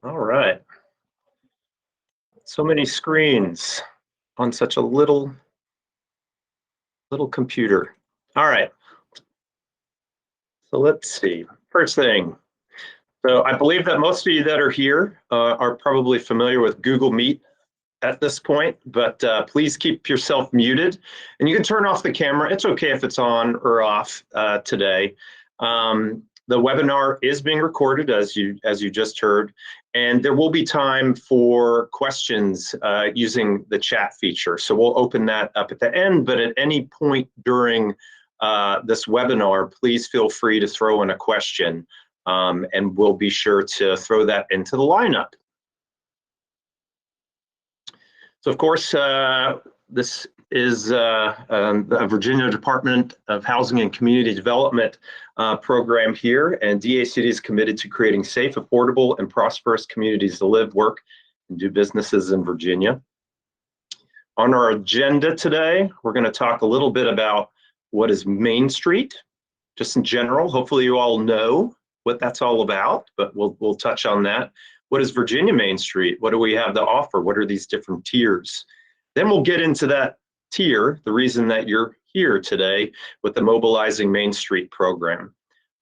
All right. So many screens on such a little computer. All right. So let's see. First thing. So I believe that most of you that are here are probably familiar with Google Meet at this point, but please keep yourself muted. And you can turn off the camera. It's okay if it's on or off today. The webinar is being recorded, as you just heard, and there will be time for questions using the chat feature. So we'll open that up at the end, but at any point during this webinar, please feel free to throw in a question, and we'll be sure to throw that into the lineup. So of course, this is the Virginia Department of Housing and Community Development program here, and DACD is committed to creating safe, affordable, and prosperous communities to live, work, and do businesses in Virginia. On our agenda today, we're going to talk a little bit about what is Main Street, just in general. Hopefully you all know what that's all about, but we'll touch on that. What is Virginia Main Street? What do we have to offer? What are these different tiers? Then we'll get into that tier, the reason that you're here today with the Mobilizing Main Street program.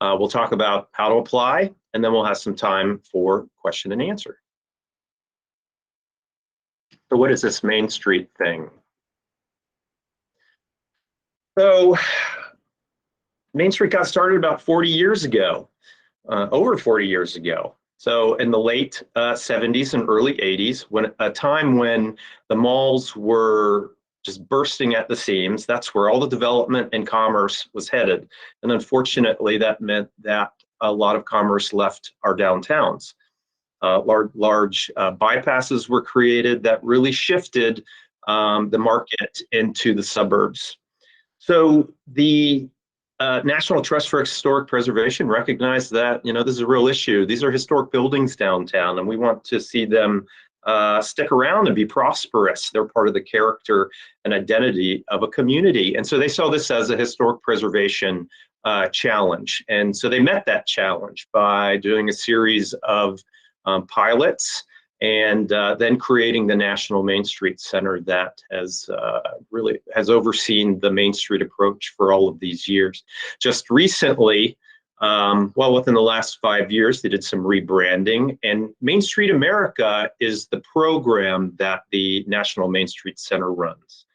We'll talk about how to apply, and then we'll have some time for question and answer. So what is this Main Street thing? So Main Street got started about 40 years ago, over 40 years ago. So in the late 70s and early 80s, when a time when the malls were just bursting at the seams, that's where all the development and commerce was headed. And unfortunately, that meant that a lot of commerce left our downtowns. Large bypasses were created that really shifted the market into the suburbs. So the National Trust for Historic Preservation recognized that, this is a real issue. These are historic buildings downtown, and we want to see them stick around and be prosperous. They're part of the character and identity of a community. And so they saw this as a historic preservation challenge. And so they met that challenge by doing a series of pilots, and then creating the National Main Street Center that has really overseen the Main Street approach for all of these years. Just recently, within the last 5 years, they did some rebranding, and Main Street America is the program that the National Main Street Center runs.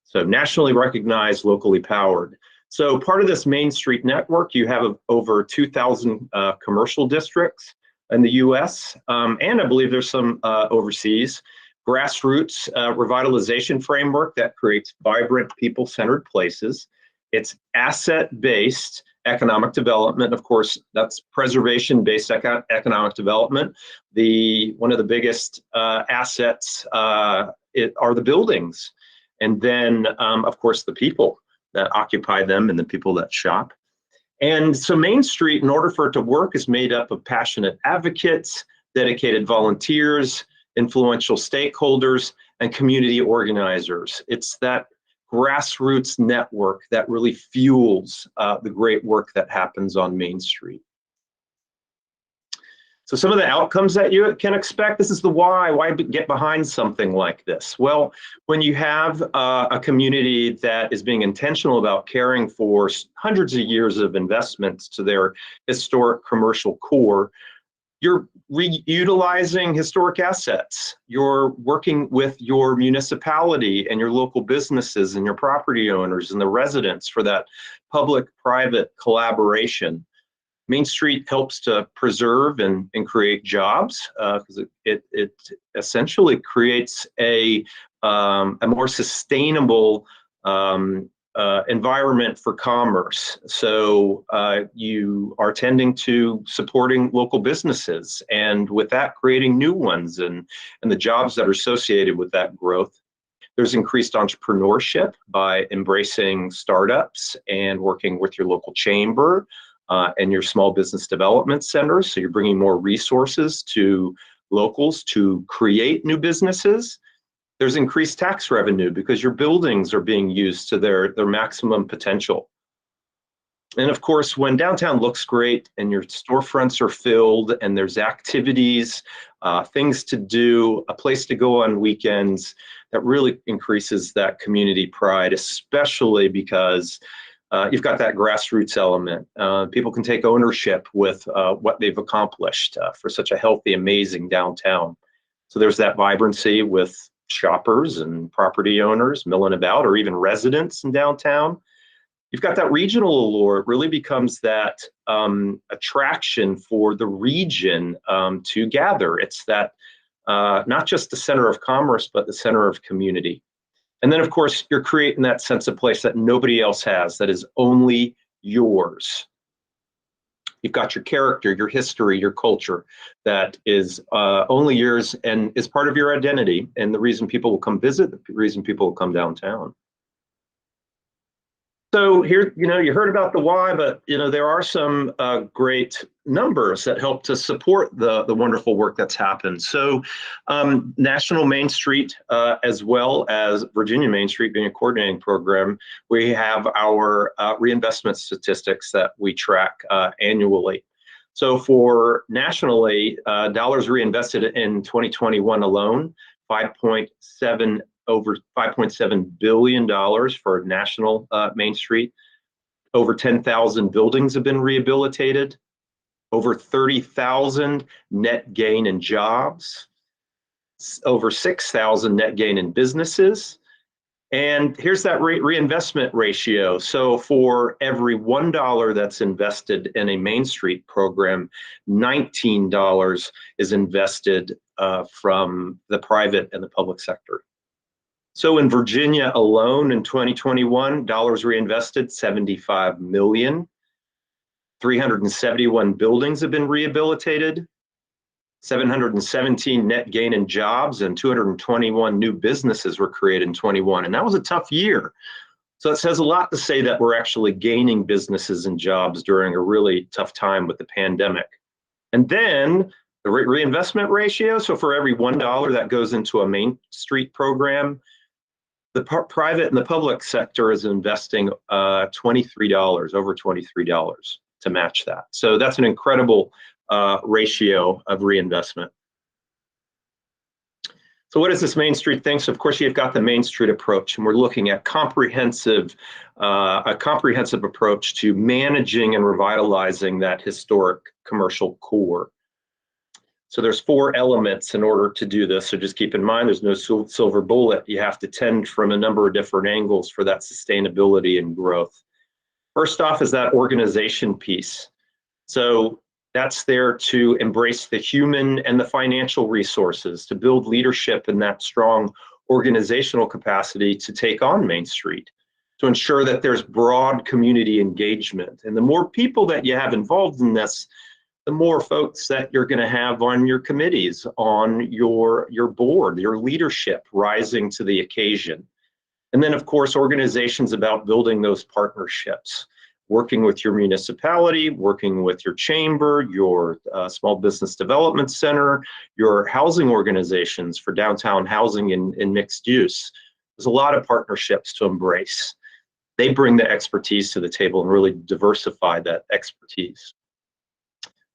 So nationally recognized, locally powered. So part of this Main Street network, you have over 2,000 commercial districts in the US, and I believe there's some overseas. Grassroots revitalization framework that creates vibrant, people-centered places. It's asset-based economic development. Of course, that's preservation-based economic development. One of the biggest assets are the buildings. And then, of course, the people that occupy them and the people that shop. And so Main Street, in order for it to work, is made up of passionate advocates, dedicated volunteers, influential stakeholders, and community organizers. It's that grassroots network that really fuels the great work that happens on Main Street. So some of the outcomes that you can expect, this is the why get behind something like this? Well, when you have a community that is being intentional about caring for hundreds of years of investments to their historic commercial core, you're reutilizing historic assets. You're working with your municipality and your local businesses and your property owners and the residents for that public-private collaboration. Main Street helps to preserve and create jobs because it essentially creates a more sustainable environment for commerce. So you are tending to supporting local businesses, and with that, creating new ones and the jobs that are associated with that growth. There's increased entrepreneurship by embracing startups and working with your local chamber and your small business development centers. So you're bringing more resources to locals to create new businesses. There's increased tax revenue because your buildings are being used to their maximum potential. And of course, when downtown looks great and your storefronts are filled and there's activities, things to do, a place to go on weekends, that really increases that community pride, especially because you've got that grassroots element. People can take ownership with what they've accomplished for such a healthy, amazing downtown. So there's that vibrancy with shoppers and property owners milling about, or even residents in downtown. You've got that regional allure. It really becomes that attraction for the region to gather. It's that not just the center of commerce, but the center of community. And then, of course, you're creating that sense of place that nobody else has, that is only yours. You've got your character, your history, your culture that is only yours and is part of your identity, and the reason people will come visit, the reason people will come downtown. So here, you heard about the why, but there are some great numbers that help to support the wonderful work that's happened. So National Main Street, as well as Virginia Main Street being a coordinating program, we have our reinvestment statistics that we track annually. So for nationally, dollars reinvested in 2021 alone, over $5.7 billion for national Main Street. Over 10,000 buildings have been rehabilitated. Over 30,000 net gain in jobs. Over 6,000 net gain in businesses. And here's that reinvestment ratio. So for every $1 that's invested in a Main Street program, $19 is invested from the private and the public sector. So in Virginia alone in 2021, dollars reinvested, 75 million. 371 buildings have been rehabilitated. 717 net gain in jobs, and 221 new businesses were created in 21. And that was a tough year. So it says a lot to say that we're actually gaining businesses and jobs during a really tough time with the pandemic. And then the reinvestment ratio. So for every $1 that goes into a Main Street program, the private and the public sector is investing $23, over $23 to match that. So that's an incredible ratio of reinvestment. So what is this Main Street thing? So of course you've got the Main Street approach, and we're looking at a comprehensive approach to managing and revitalizing that historic commercial core. So there's 4 elements in order to do this. So just keep in mind, there's no silver bullet. You have to tend from a number of different angles for that sustainability and growth. First off is that organization piece. So that's there to embrace the human and the financial resources, to build leadership in that strong organizational capacity to take on Main Street, to ensure that there's broad community engagement. And the more people that you have involved in this, the more folks that you're going to have on your committees, on your board, your leadership rising to the occasion. And then, of course, organizations about building those partnerships, working with your municipality, working with your chamber, your small business development center, your housing organizations for downtown housing and mixed use. There's a lot of partnerships to embrace. They bring the expertise to the table and really diversify that expertise.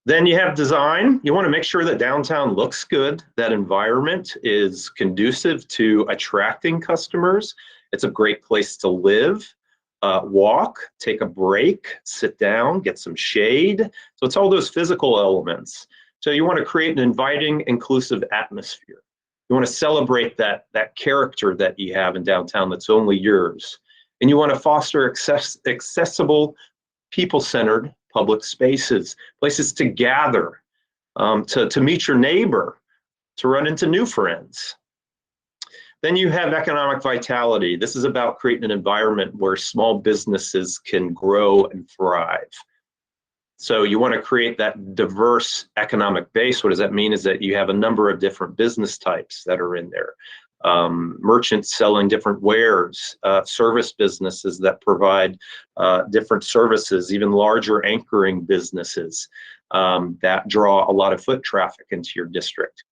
Then you have design. You want to make sure that downtown looks good, that environment is conducive to attracting customers. It's a great place to live, walk, take a break, sit down, get some shade. So it's all those physical elements. So you want to create an inviting, inclusive atmosphere. You want to celebrate that character that you have in downtown that's only yours. And you want to foster accessible, people-centered public spaces, places to gather, to meet your neighbor, to run into new friends. Then you have economic vitality. This is about creating an environment where small businesses can grow and thrive. So you want to create that diverse economic base. What does that mean? Is that you have a number of different business types that are in there. Merchants selling different wares, service businesses that provide different services, even larger anchoring businesses that draw a lot of foot traffic into your district.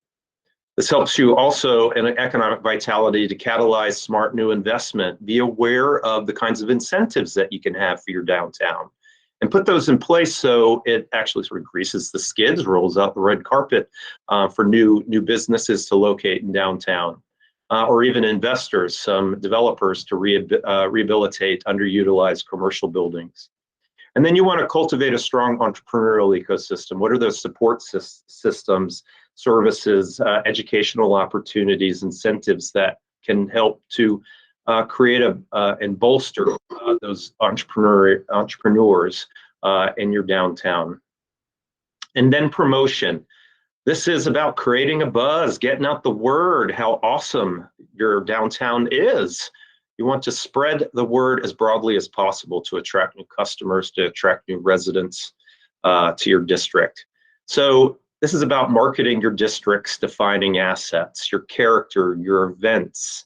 This helps you also in economic vitality to catalyze smart new investment. Be aware of the kinds of incentives that you can have for your downtown. and put those in place so it actually sort of greases the skids, rolls out the red carpet for new businesses to locate in downtown, or even investors, some developers to rehabilitate underutilized commercial buildings. And then you want to cultivate a strong entrepreneurial ecosystem. What are those support systems, services, educational opportunities, incentives that can help to create and bolster those entrepreneurs in your downtown? And then promotion. This is about creating a buzz, getting out the word, how awesome your downtown is. You want to spread the word as broadly as possible to attract new customers, to attract new residents to your district. So this is about marketing your district's defining assets, your character, your events,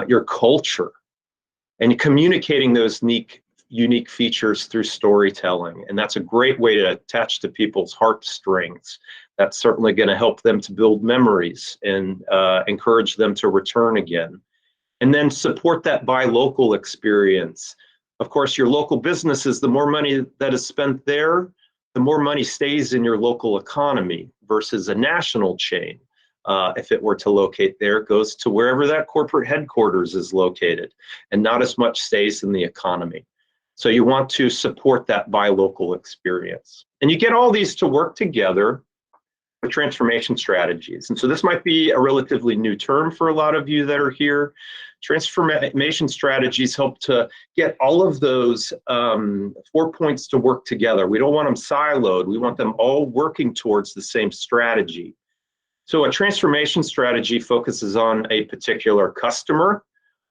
your culture, and communicating those unique features through storytelling. And that's a great way to attach to people's heartstrings. That's certainly going to help them to build memories and encourage them to return again. And then support that buy local experience. Of course, your local businesses, the more money that is spent there, the more money stays in your local economy versus a national chain. If it were to locate there, it goes to wherever that corporate headquarters is located, and not as much stays in the economy. So you want to support that buy local experience. And you get all these to work together with transformation strategies. And so this might be a relatively new term for a lot of you that are here. Transformation strategies help to get all of those 4 points to work together. We don't want them siloed. We want them all working towards the same strategy. So a transformation strategy focuses on a particular customer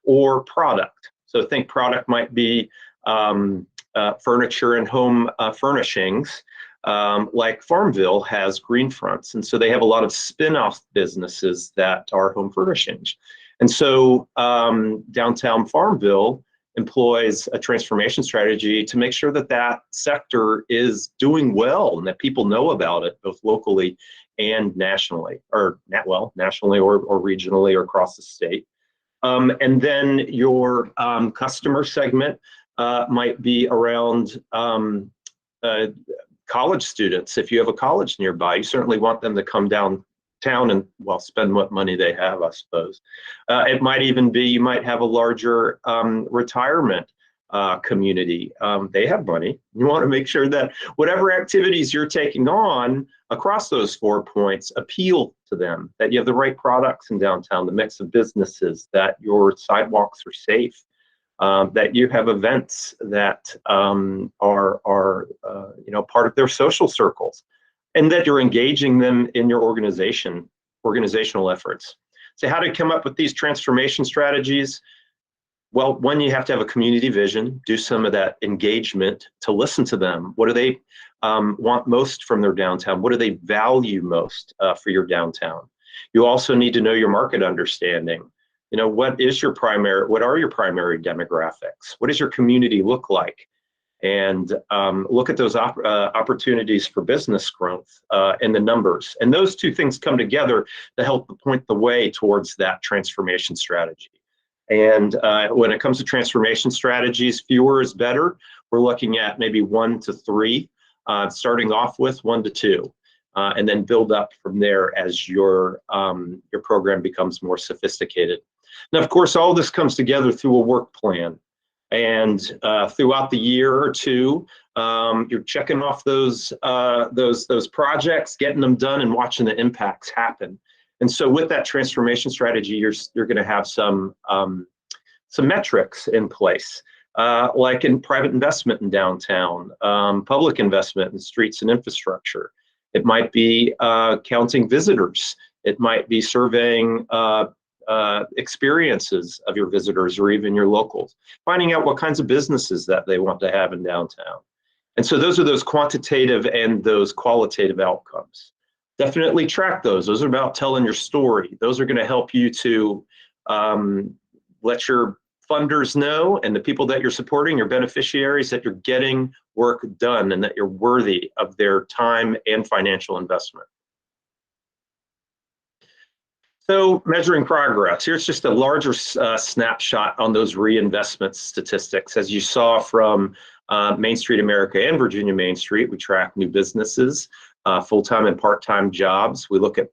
or product. So think product might be furniture and home furnishings. Like Farmville has green fronts, and so they have a lot of spin-off businesses that are home furnishings. And so downtown Farmville employs a transformation strategy to make sure that that sector is doing well and that people know about it both locally and nationally, or nationally or regionally or across the state. And then your customer segment might be around college students. If you have a college nearby, you certainly want them to come downtown and, well, spend what money they have, I suppose. It might even be, you might have a larger retirement community. They have money. You want to make sure that whatever activities you're taking on across those 4 points appeal to them, that you have the right products in downtown, the mix of businesses, that your sidewalks are safe, that you have events that are part of their social circles, and that you're engaging them in your organizational efforts. So how to come up with these transformation strategies? Well, one, you have to have a community vision, do some of that engagement to listen to them. What do they want most from their downtown? What do they value most for your downtown? You also need to know your market understanding. What are your primary demographics? What does your community look like? And look at those opportunities for business growth and the numbers. And those two things come together to help point the way towards that transformation strategy. And when it comes to transformation strategies, fewer is better. We're looking at maybe 1 to 3, starting off with 1 to 2. And then build up from there as your program becomes more sophisticated. Now, of course, all this comes together through a work plan. And throughout the year or two, you're checking off those projects, getting them done, and watching the impacts happen. And so with that transformation strategy, you're going to have some metrics in place, like in private investment in downtown, public investment in streets and infrastructure. It might be counting visitors. It might be surveying experiences of your visitors or even your locals, finding out what kinds of businesses that they want to have in downtown. And so those are those quantitative and those qualitative outcomes. Definitely track those. Those are about telling your story. Those are going to help you to let your funders know and the people that you're supporting, your beneficiaries, that you're getting work done and that you're worthy of their time and financial investment. So measuring progress, here's just a larger snapshot on those reinvestment statistics. As you saw from Main Street America and Virginia Main Street, we track new businesses, full-time and part-time jobs. We look at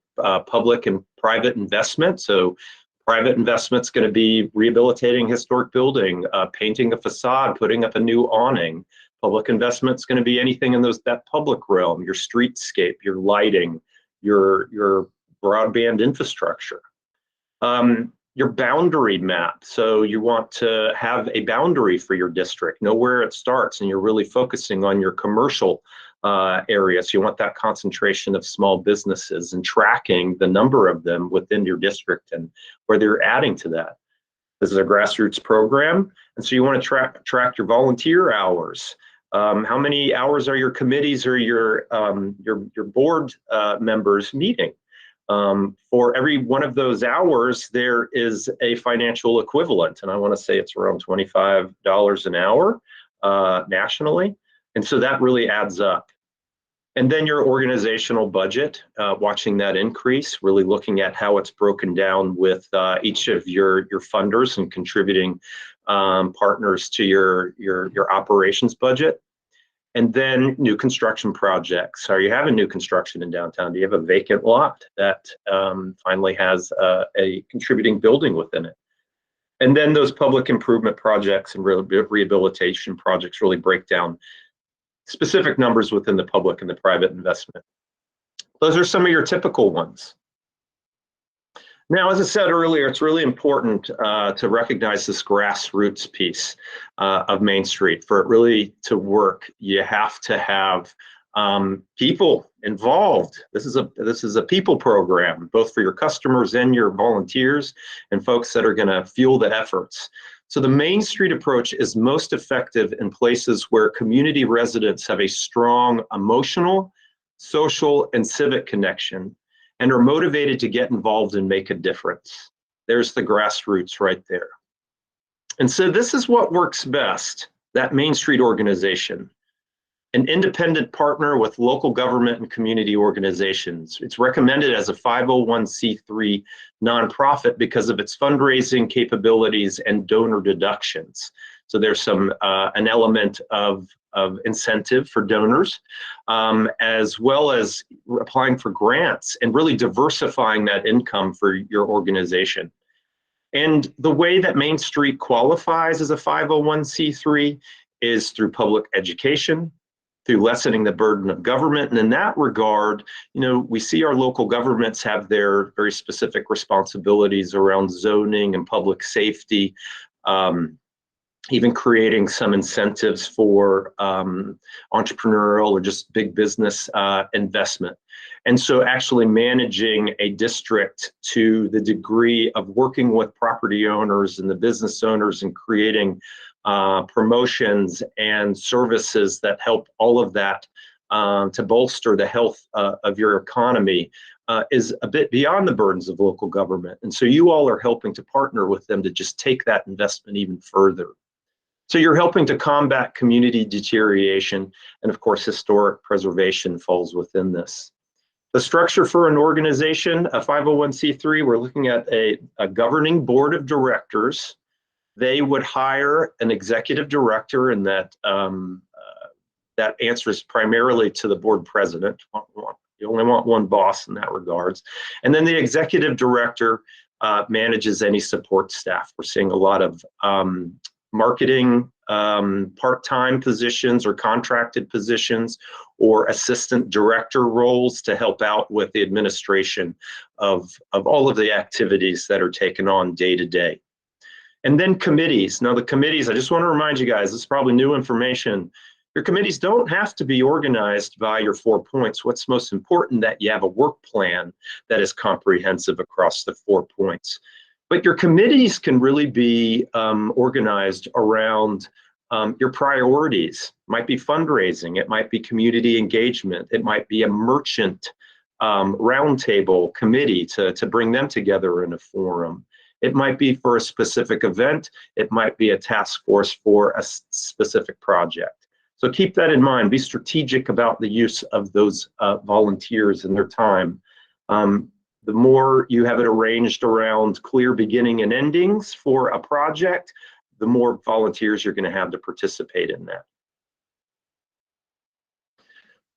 public and private investment. So private investment's going to be rehabilitating historic building, painting a facade, putting up a new awning. Public investment's going to be anything in that public realm, your streetscape, your lighting, your broadband infrastructure. Your boundary map. So you want to have a boundary for your district, know where it starts, and you're really focusing on your commercial areas. You want that concentration of small businesses and tracking the number of them within your district and whether you're adding to that. This is a grassroots program, and so you want to track your volunteer hours. How many hours are your committees or your board members meeting? For every one of those hours, there is a financial equivalent, and I want to say it's around $25 an hour nationally, and so that really adds up. And then your organizational budget, watching that increase, really looking at how it's broken down with each of your funders and contributing partners to your operations budget. And then new construction projects. Are you having new construction in downtown? Do you have a vacant lot that finally has a contributing building within it? And then those public improvement projects and rehabilitation projects really break down specific numbers within the public and the private investment. Those are some of your typical ones. Now, as I said earlier, it's really important to recognize this grassroots piece of Main Street. For it really to work, you have to have people involved. This is a people program, both for your customers and your volunteers and folks that are going to fuel the efforts. So the Main Street approach is most effective in places where community residents have a strong emotional, social, and civic connection and are motivated to get involved and make a difference. There's the grassroots right there. And so this is what works best, that Main Street organization. An independent partner with local government and community organizations. It's recommended as a 501c3 nonprofit because of its fundraising capabilities and donor deductions. So there's an element of incentive for donors, as well as applying for grants and really diversifying that income for your organization. And the way that Main Street qualifies as a 501c3 is through public education, through lessening the burden of government. And in that regard, we see our local governments have their very specific responsibilities around zoning and public safety, even creating some incentives for entrepreneurial or just big business investment. And so actually managing a district to the degree of working with property owners and the business owners and creating promotions and services that help all of that to bolster the health of your economy is a bit beyond the burdens of local government. And so you all are helping to partner with them to just take that investment even further. So you're helping to combat community deterioration, and of course, historic preservation falls within this. The structure for an organization, a 501c3, we're looking at a governing board of directors. They would hire an executive director, and that answers primarily to the board president. You only want one boss in that regards. And then the executive director manages any support staff. We're seeing a lot of marketing part-time positions or contracted positions or assistant director roles to help out with the administration of all of the activities that are taken on day to day. And then committees. Now the committees, I just want to remind you guys, this is probably new information. Your committees don't have to be organized by your 4 points. What's most important that you have a work plan that is comprehensive across the 4 points. But your committees can really be organized around your priorities. It might be fundraising, it might be community engagement, it might be a merchant roundtable committee to bring them together in a forum. It might be for a specific event, it might be a task force for a specific project. So keep that in mind, be strategic about the use of those volunteers and their time. The more you have it arranged around clear beginning and endings for a project, the more volunteers you're going to have to participate in that.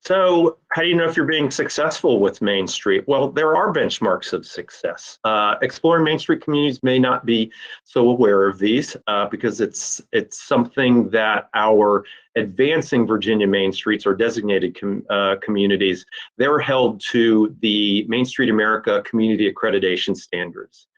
So, how do you know if you're being successful with Main Street? Well, there are benchmarks of success. Exploring Main Street communities may not be so aware of these because it's something that our advancing Virginia Main Streets or designated communities, they're held to the Main Street America Community Accreditation standards.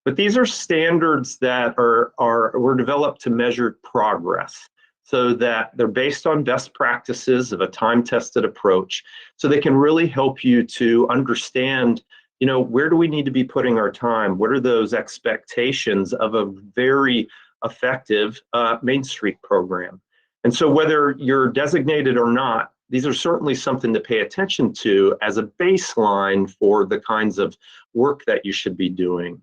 But these are standards that were developed to measure progress, so that they're based on best practices of a time-tested approach, so they can really help you to understand, where do we need to be putting our time? What are those expectations of a very effective Main Street program? And so whether you're designated or not, these are certainly something to pay attention to as a baseline for the kinds of work that you should be doing.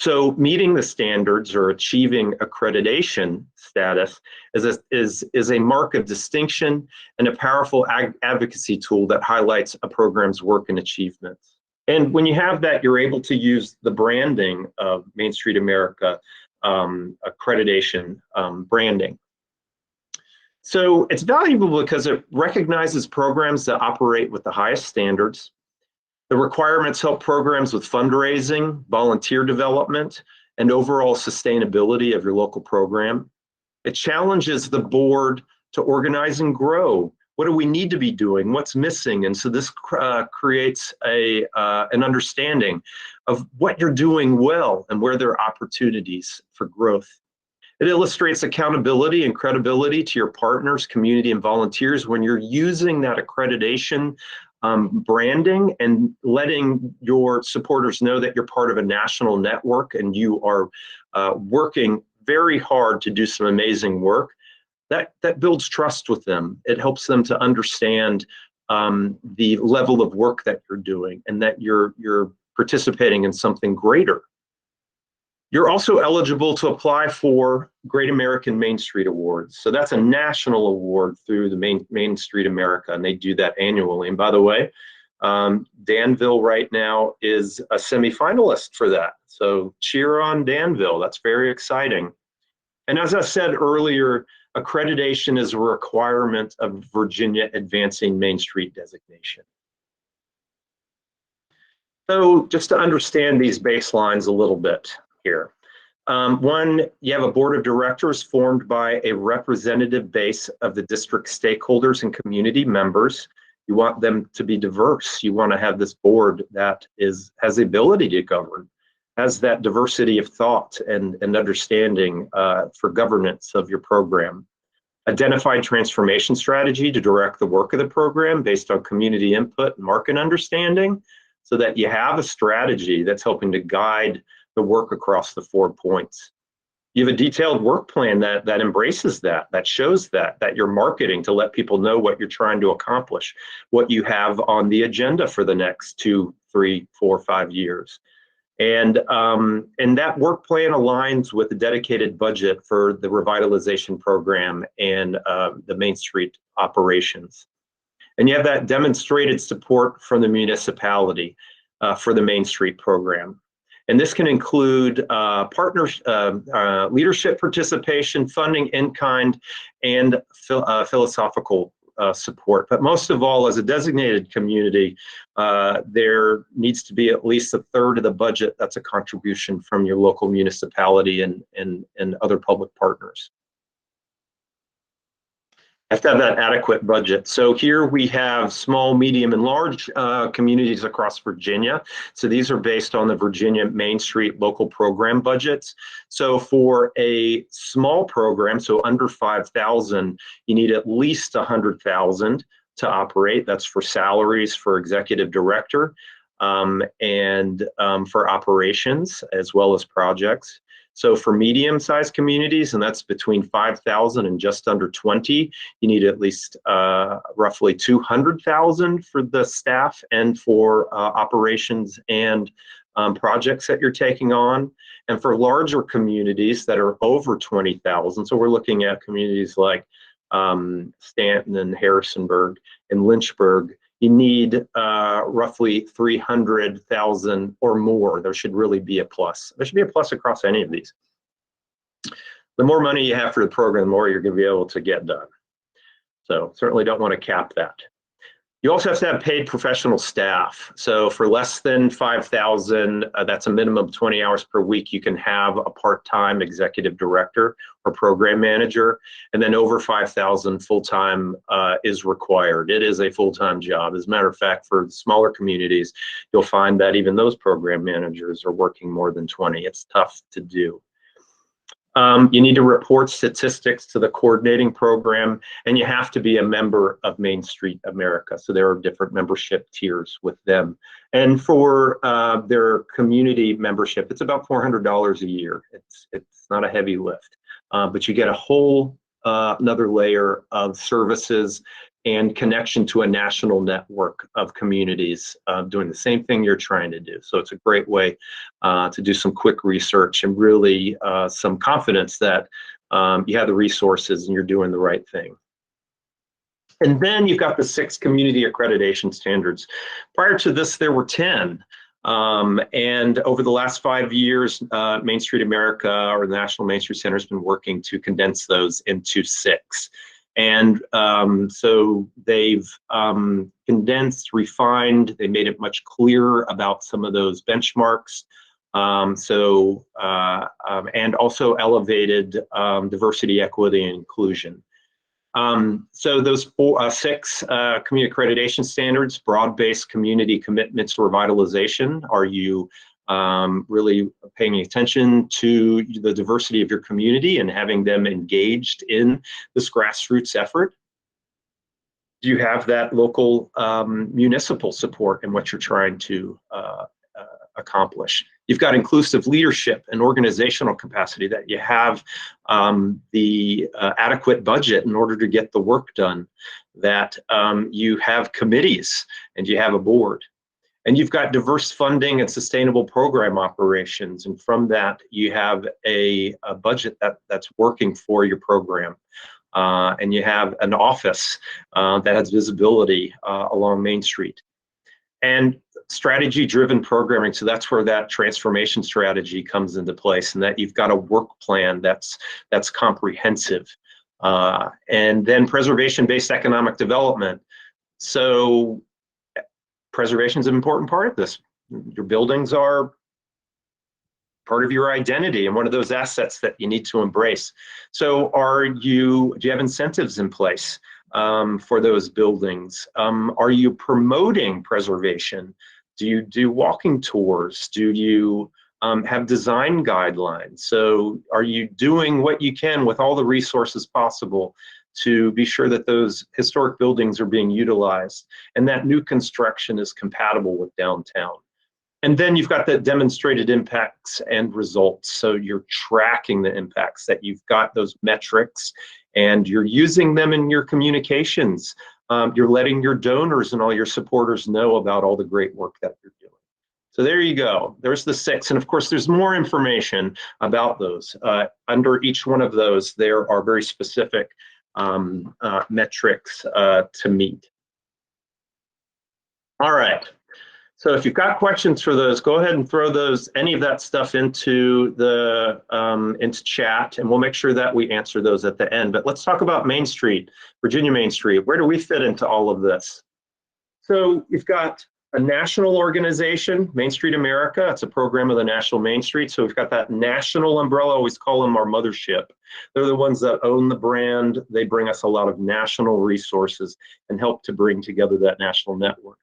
So meeting the standards or achieving accreditation status is a mark of distinction and a powerful advocacy tool that highlights a program's work and achievements. And when you have that, you're able to use the branding of Main Street America accreditation branding. So it's valuable because it recognizes programs that operate with the highest standards. The requirements help programs with fundraising, volunteer development, and overall sustainability of your local program. It challenges the board to organize and grow. What do we need to be doing? What's missing? And so this creates an understanding of what you're doing well and where there are opportunities for growth. It illustrates accountability and credibility to your partners, community, and volunteers when you're using that accreditation branding and letting your supporters know that you're part of a national network and you are working very hard to do some amazing work. That builds trust with them. It helps them to understand the level of work that you're doing and that you're participating in something greater. You're also eligible to apply for Great American Main Street Awards. So that's a national award through the Main Street America, and they do that annually. And by the way, Danville right now is a semifinalist for that. So cheer on Danville, that's very exciting. And as I said earlier, accreditation is a requirement of Virginia Advancing Main Street designation. So just to understand these baselines a little bit here. One, you have a board of directors formed by a representative base of the district stakeholders and community members. You want them to be diverse. You want to have this board that has the ability to govern, has that diversity of thought and understanding for governance of your program. Identified transformation strategy to direct the work of the program based on community input and market understanding, so that you have a strategy that's helping to guide the work across the 4 points. You have a detailed work plan that embraces that shows that you're marketing to let people know what you're trying to accomplish, what you have on the agenda for the next 2, 3, 4, 5 years. And that work plan aligns with the dedicated budget for the revitalization program and the Main Street operations. And you have that demonstrated support from the municipality for the Main Street program. And this can include leadership participation, funding in kind, and philosophical support. But most of all, as a designated community, there needs to be at least a third of the budget that's a contribution from your local municipality and other public partners. Have to have that adequate budget. So here we have small, medium, and large communities across Virginia. So these are based on the Virginia Main Street local program budgets. So for a small program, so under 5,000, you need at least 100,000 to operate. That's for salaries for executive director and for operations as well as projects. So for medium-sized communities, and that's between 5,000 and just under 20, you need at least roughly 200,000 for the staff and for operations and projects that you're taking on. And for larger communities that are over 20,000, so we're looking at communities like Stanton and Harrisonburg and Lynchburg, you need roughly 300,000 or more. There should really be a plus. There should be a plus across any of these. The more money you have for the program, the more you're going to be able to get done. So certainly don't want to cap that. You also have to have paid professional staff. So for less than 5,000, that's a minimum of 20 hours per week, you can have a part-time executive director or program manager. And then over 5,000, full-time is required. It is a full-time job. As a matter of fact, for smaller communities, you'll find that even those program managers are working more than 20. It's tough to do. You need to report statistics to the coordinating program, and you have to be a member of Main Street America. So there are different membership tiers with them. And for their community membership, it's about $400 a year. It's not a heavy lift, but you get a whole another layer of services and connection to a national network of communities doing the same thing you're trying to do. So it's a great way to do some quick research and really some confidence that you have the resources and you're doing the right thing. And then you've got the 6 community accreditation standards. Prior to this, there were 10. And over the last 5 years, Main Street America, or the National Main Street Center, has been working to condense those into 6. And so they've condensed, refined, they made it much clearer about some of those benchmarks. And also elevated diversity, equity, and inclusion. So those 6 community accreditation standards: broad-based community commitments to revitalization. Are you really paying attention to the diversity of your community and having them engaged in this grassroots effort? Do you have that local municipal support in what you're trying to accomplish? You've got inclusive leadership and organizational capacity, that you have the adequate budget in order to get the work done, that you have committees and you have a board. And you've got diverse funding and sustainable program operations. And from that, you have a budget that's working for your program. And you have an office that has visibility along Main Street. And strategy-driven programming, so that's where that transformation strategy comes into place, and that you've got a work plan that's comprehensive. And then preservation-based economic development. So preservation is an important part of this. Your buildings are part of your identity and one of those assets that you need to embrace. So do you have incentives in place for those buildings? Are you promoting preservation? Do you do walking tours? Do you have design guidelines? So are you doing what you can with all the resources possible to be sure that those historic buildings are being utilized and that new construction is compatible with downtown? And then you've got the demonstrated impacts and results. So you're tracking the impacts, that you've got those metrics and you're using them in your communications. You're letting your donors and all your supporters know about all the great work that you're doing. So there you go. There's the 6. And of course, there's more information about those. Under each one of those, there are very specific metrics to meet. All right. So if you've got questions for those, go ahead and throw any of that stuff into the into chat, and we'll make sure that we answer those at the end. But let's talk about Main Street, Virginia Main Street. Where do we fit into all of this? So you've got a national organization, Main Street America. It's a program of the National Main Street. So we've got that national umbrella. I always call them our mothership. They're the ones that own the brand. They bring us a lot of national resources and help to bring together that national network.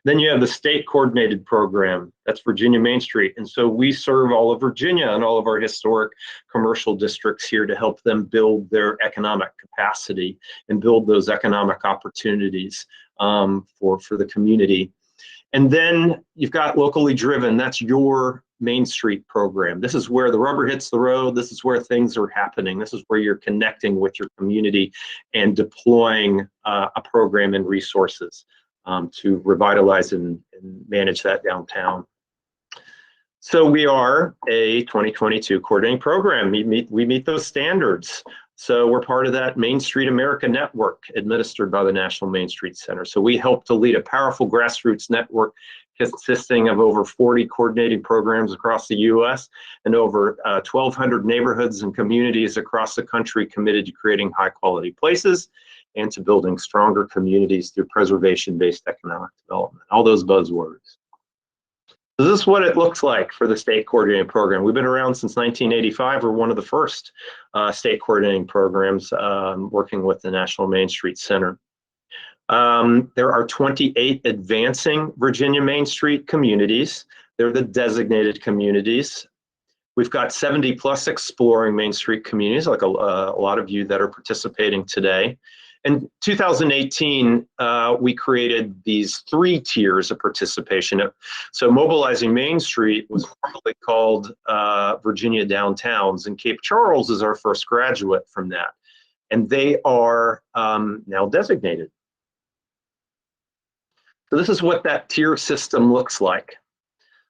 Then you have the state coordinated program. That's Virginia Main Street. And so we serve all of Virginia and all of our historic commercial districts here to help them build their economic capacity and build those economic opportunities for the community. And then you've got locally driven. That's your Main Street program. This is where the rubber hits the road. This is where things are happening. This is where you're connecting with your community and deploying a program and resources to revitalize and manage that downtown. So we are a 2022 coordinating program. We meet those standards. So we're part of that Main Street America network administered by the National Main Street Center. So we help to lead a powerful grassroots network consisting of over 40 coordinating programs across the U.S. and over 1,200 neighborhoods and communities across the country committed to creating high-quality places and to building stronger communities through preservation-based economic development. All those buzzwords. So this is what it looks like for the state coordinating program. We've been around since 1985. We're one of the first state coordinating programs working with the National Main Street Center. There are 28 advancing Virginia Main Street communities. They're the designated communities. We've got 70 plus exploring Main Street communities, like a lot of you that are participating today. In 2018, we created these 3 tiers of participation. So Mobilizing Main Street was formerly called Virginia Downtowns, and Cape Charles is our first graduate from that. And they are now designated. So this is what that tier system looks like.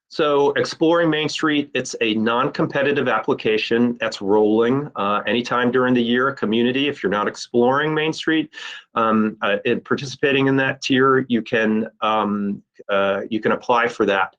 So Exploring Main Street, it's a non-competitive application that's rolling anytime during the year. A community, if you're not exploring Main Street, and participating in that tier, you can apply for that.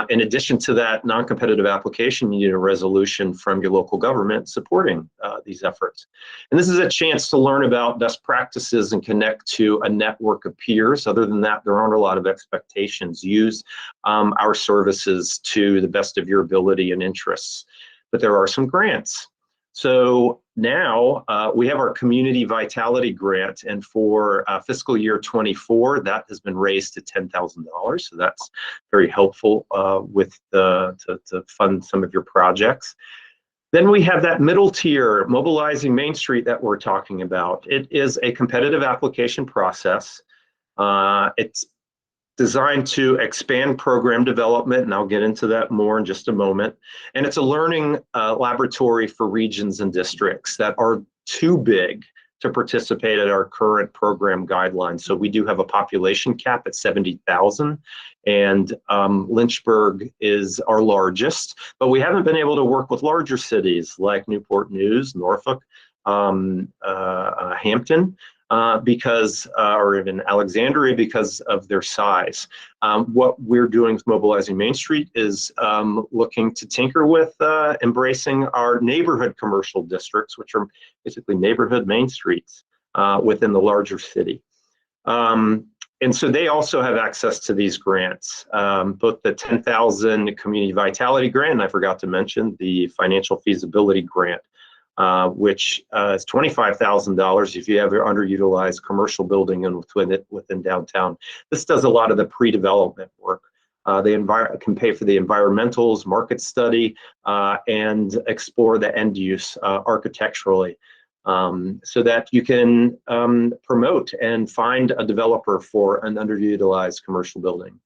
In addition to that non-competitive application, you need a resolution from your local government supporting these efforts. And this is a chance to learn about best practices and connect to a network of peers. Other than that, there aren't a lot of expectations. Use our services to the best of your ability and interests. But there are some grants. So now we have our Community Vitality Grant, and for fiscal year 24, that has been raised to $10,000. So that's very helpful to fund some of your projects. Then we have that middle tier, Mobilizing Main Street, that we're talking about. It is a competitive application process. It's designed to expand program development, and I'll get into that more in just a moment. And it's a learning laboratory for regions and districts that are too big to participate at our current program guidelines. So we do have a population cap at 70,000, and Lynchburg is our largest, but we haven't been able to work with larger cities like Newport News, Norfolk, Hampton, or even Alexandria, because of their size. What we're doing with Mobilizing Main Street is looking to tinker with embracing our neighborhood commercial districts, which are basically neighborhood main streets within the larger city. And so they also have access to these grants, both the 10,000 Community Vitality Grant, and I forgot to mention the Financial Feasibility Grant, which is $25,000 if you have an underutilized commercial building and within downtown. This does a lot of the pre-development work. They can pay for the environmentals, market study, and explore the end use architecturally, so that you can promote and find a developer for an underutilized commercial building.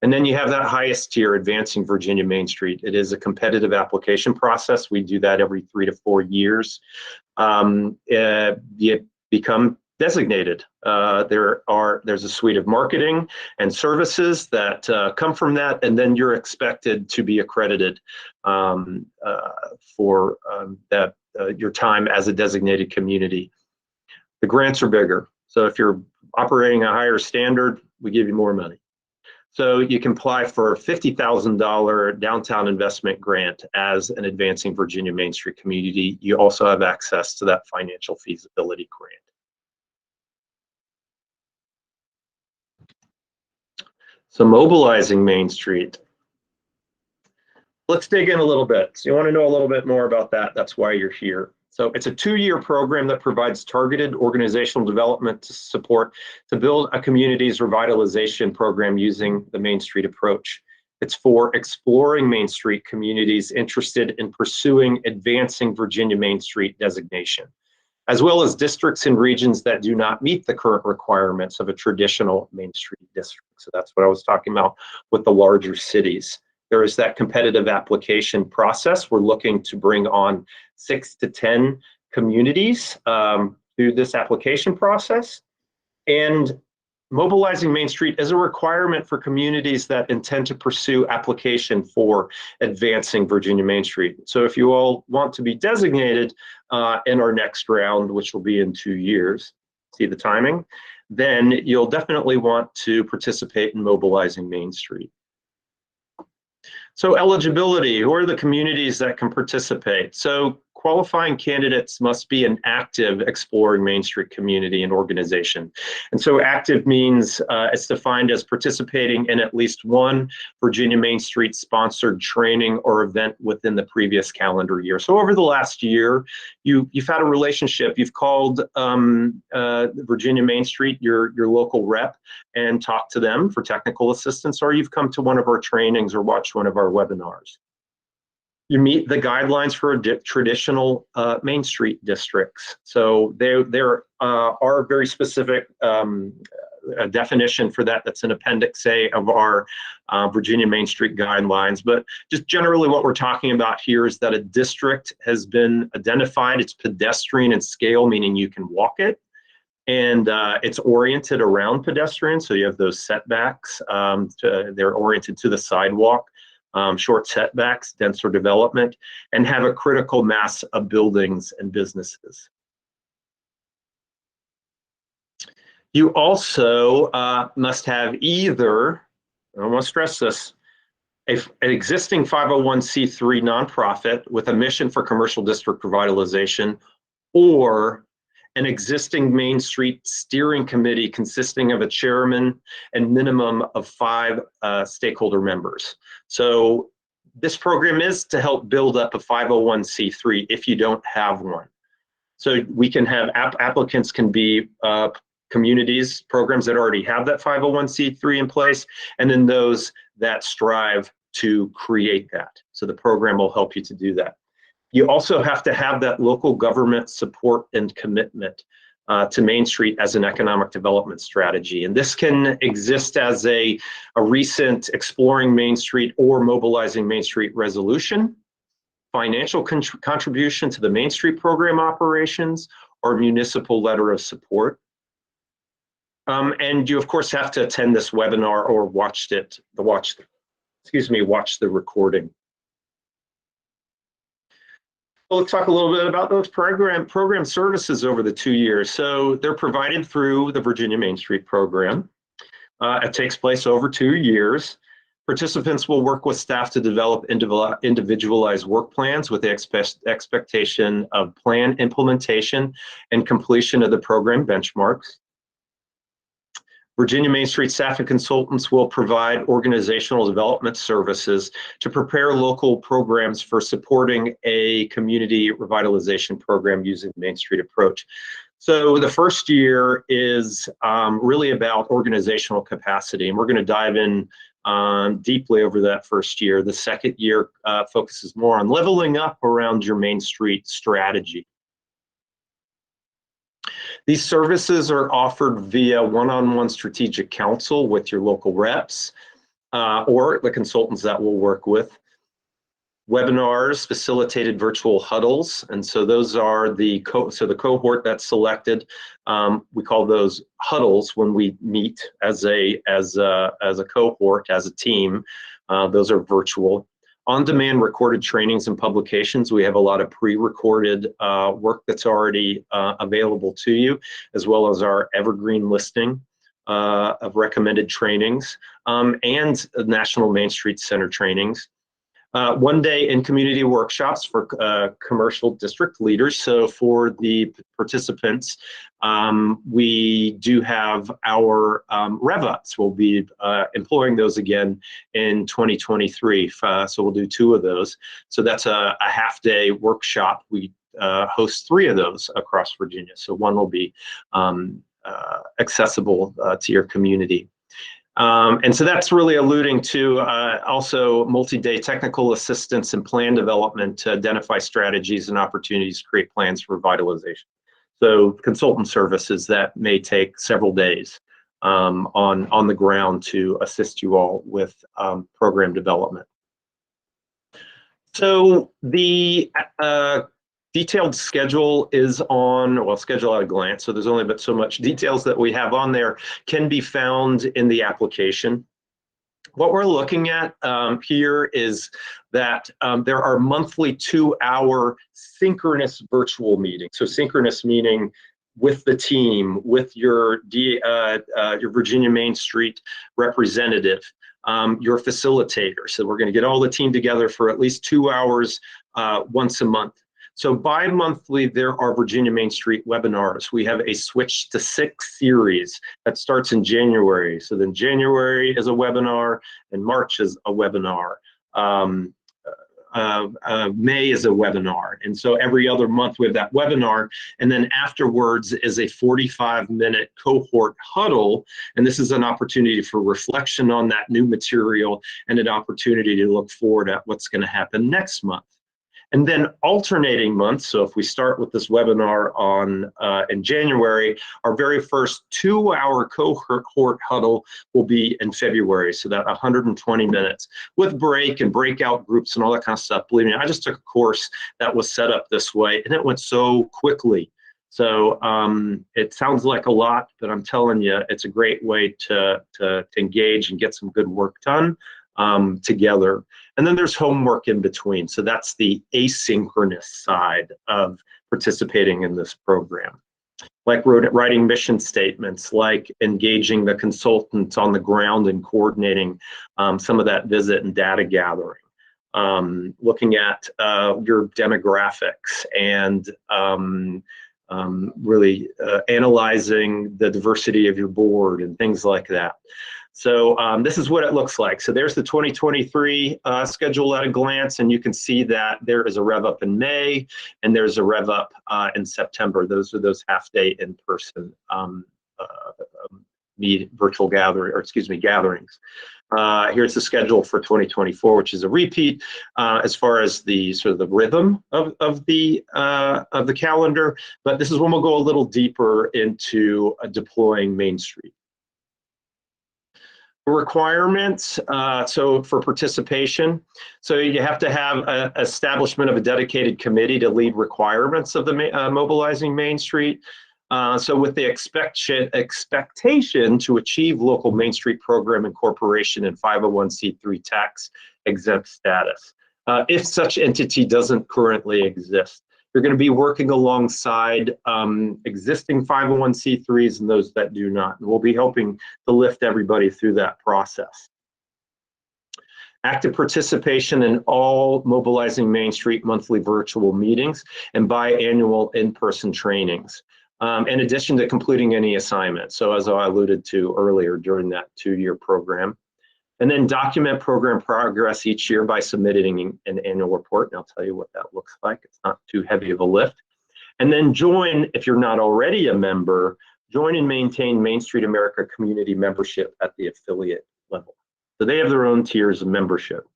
And then you have that highest tier, Advancing Virginia Main Street. It is a competitive application process. We do that every 3 to 4 years. You become designated. There's a suite of marketing and services that come from that, and then you're expected to be accredited for your time as a designated community. The grants are bigger. So if you're operating a higher standard, we give you more money. So you can apply for a $50,000 downtown investment grant as an Advancing Virginia Main Street community. You also have access to that Financial Feasibility Grant. So Mobilizing Main Street. Let's dig in a little bit. So you want to know a little bit more about that. That's why you're here. So it's a 2-year program that provides targeted organizational development support to build a community's revitalization program using the Main Street approach. It's for exploring Main Street communities interested in pursuing Advancing Virginia Main Street designation, as well as districts and regions that do not meet the current requirements of a traditional Main Street district. So that's what I was talking about with the larger cities. There is that competitive application process. We're looking to bring on 6 to 10 communities through this application process. And Mobilizing Main Street is a requirement for communities that intend to pursue application for advancing Virginia Main Street. So if you all want to be designated in our next round, which will be in 2 years, see the timing, then you'll definitely want to participate in Mobilizing Main Street. So eligibility, who are the communities that can participate? So qualifying candidates must be an active Exploring Main Street community and organization. And so active means it's defined as participating in at least one Virginia Main Street sponsored training or event within the previous calendar year. So over the last year, you've had a relationship. You've called Virginia Main Street, your local rep, and talked to them for technical assistance, or you've come to one of our trainings or watched one of our webinars. You meet the guidelines for traditional Main Street districts. So there are very specific a definition for that that's in Appendix A of our Virginia Main Street guidelines. But just generally what we're talking about here is that a district has been identified. It's pedestrian in scale, meaning you can walk it. And it's oriented around pedestrians. So you have those setbacks. They're oriented to the sidewalk. Short setbacks, denser development, and have a critical mass of buildings and businesses. You also must have either, I want to stress this, an existing 501c3 nonprofit with a mission for commercial district revitalization, or an existing Main Street steering committee consisting of a chairman and minimum of 5 stakeholder members. So this program is to help build up a 501c3 if you don't have one. So we can have applicants can be communities, programs that already have that 501c3 in place, and then those that strive to create that. So the program will help you to do that. You also have to have that local government support and commitment to Main Street as an economic development strategy. And this can exist as a recent Exploring Main Street or Mobilizing Main Street resolution, financial contribution to the Main Street program operations, or municipal letter of support. And you, of course, have to attend this webinar or watch the recording. Well, let's talk a little bit about those program services over the 2 years. So they're provided through the Virginia Main Street program. It takes place over 2 years. Participants will work with staff to develop individualized work plans with the expectation of plan implementation and completion of the program benchmarks. Virginia Main Street staff and consultants will provide organizational development services to prepare local programs for supporting a community revitalization program using the Main Street approach. So the first year is really about organizational capacity, and we're going to dive in deeply over that first year. The second year focuses more on leveling up around your Main Street strategy. These services are offered via one-on-one strategic counsel with your local reps or the consultants that we'll work with. Webinars, facilitated virtual huddles, and so those are the cohort that's selected. We call those huddles when we meet as a cohort, as a team. Those are virtual. On-demand recorded trainings and publications. We have a lot of pre-recorded work that's already available to you, as well as our evergreen listing of recommended trainings and National Main Street Center trainings. 1 day in community workshops for commercial district leaders. So for the participants, we do have our RevUps. We'll be employing those again in 2023. So we'll do 2 of those. So that's a half-day workshop. We host 3 of those across Virginia. So one will be accessible to your community. And so that's really alluding to also multi-day technical assistance and plan development to identify strategies and opportunities to create plans for revitalization. So consultant services that may take several days on the ground to assist you all with program development. So the Detailed schedule is on, well, schedule at a glance, so there's only but so much details that we have on there, can be found in the application. What we're looking at here is that there are monthly 2-hour synchronous virtual meetings. So synchronous meaning with the team, with your Virginia Main Street representative, your facilitator. So we're going to get all the team together for at least 2 hours once a month. So bi-monthly, there are Virginia Main Street webinars. We have a Switch to 6 series that starts in January. So then January is a webinar and March is a webinar. May is a webinar. And so every other month we have that webinar. And then afterwards is a 45-minute cohort huddle. And this is an opportunity for reflection on that new material and an opportunity to look forward at what's going to happen next month. And then alternating months, so if we start with this webinar in January, our very first 2-hour cohort huddle will be in February, so that 120 minutes with break and breakout groups and all that kind of stuff. Believe me, I just took a course that was set up this way, and it went so quickly. So it sounds like a lot, but I'm telling you, it's a great way to engage and get some good work done together. And then there's homework in between. So that's the asynchronous side of participating in this program. Like writing mission statements, like engaging the consultants on the ground and coordinating some of that visit and data gathering. Looking at your demographics and really analyzing the diversity of your board and things like that. So this is what it looks like. So there's the 2023 schedule at a glance, and you can see that there is a rev up in May, and there's a rev up in September. Those are those half-day in-person virtual gatherings. Here's the schedule for 2024, which is a repeat as far as the sort of the rhythm of the calendar. But this is when we'll go a little deeper into deploying Main Street. Requirements, so for participation, so you have to have an establishment of a dedicated committee to lead requirements of the Mobilizing Main Street. So with the expectation to achieve local Main Street program incorporation and 501c3 tax exempt status. If such entity doesn't currently exist. You're going to be working alongside existing 501c3s and those that do not. And we'll be helping to lift everybody through that process. Active participation in all Mobilizing Main Street monthly virtual meetings and biannual in-person trainings, in addition to completing any assignments. So as I alluded to earlier during that 2-year program. And then document program progress each year by submitting an annual report, and I'll tell you what that looks like. It's not too heavy of a lift. And then join, if you're not already a member, join and maintain Main Street America community membership at the affiliate level. So they have their own tiers of membership.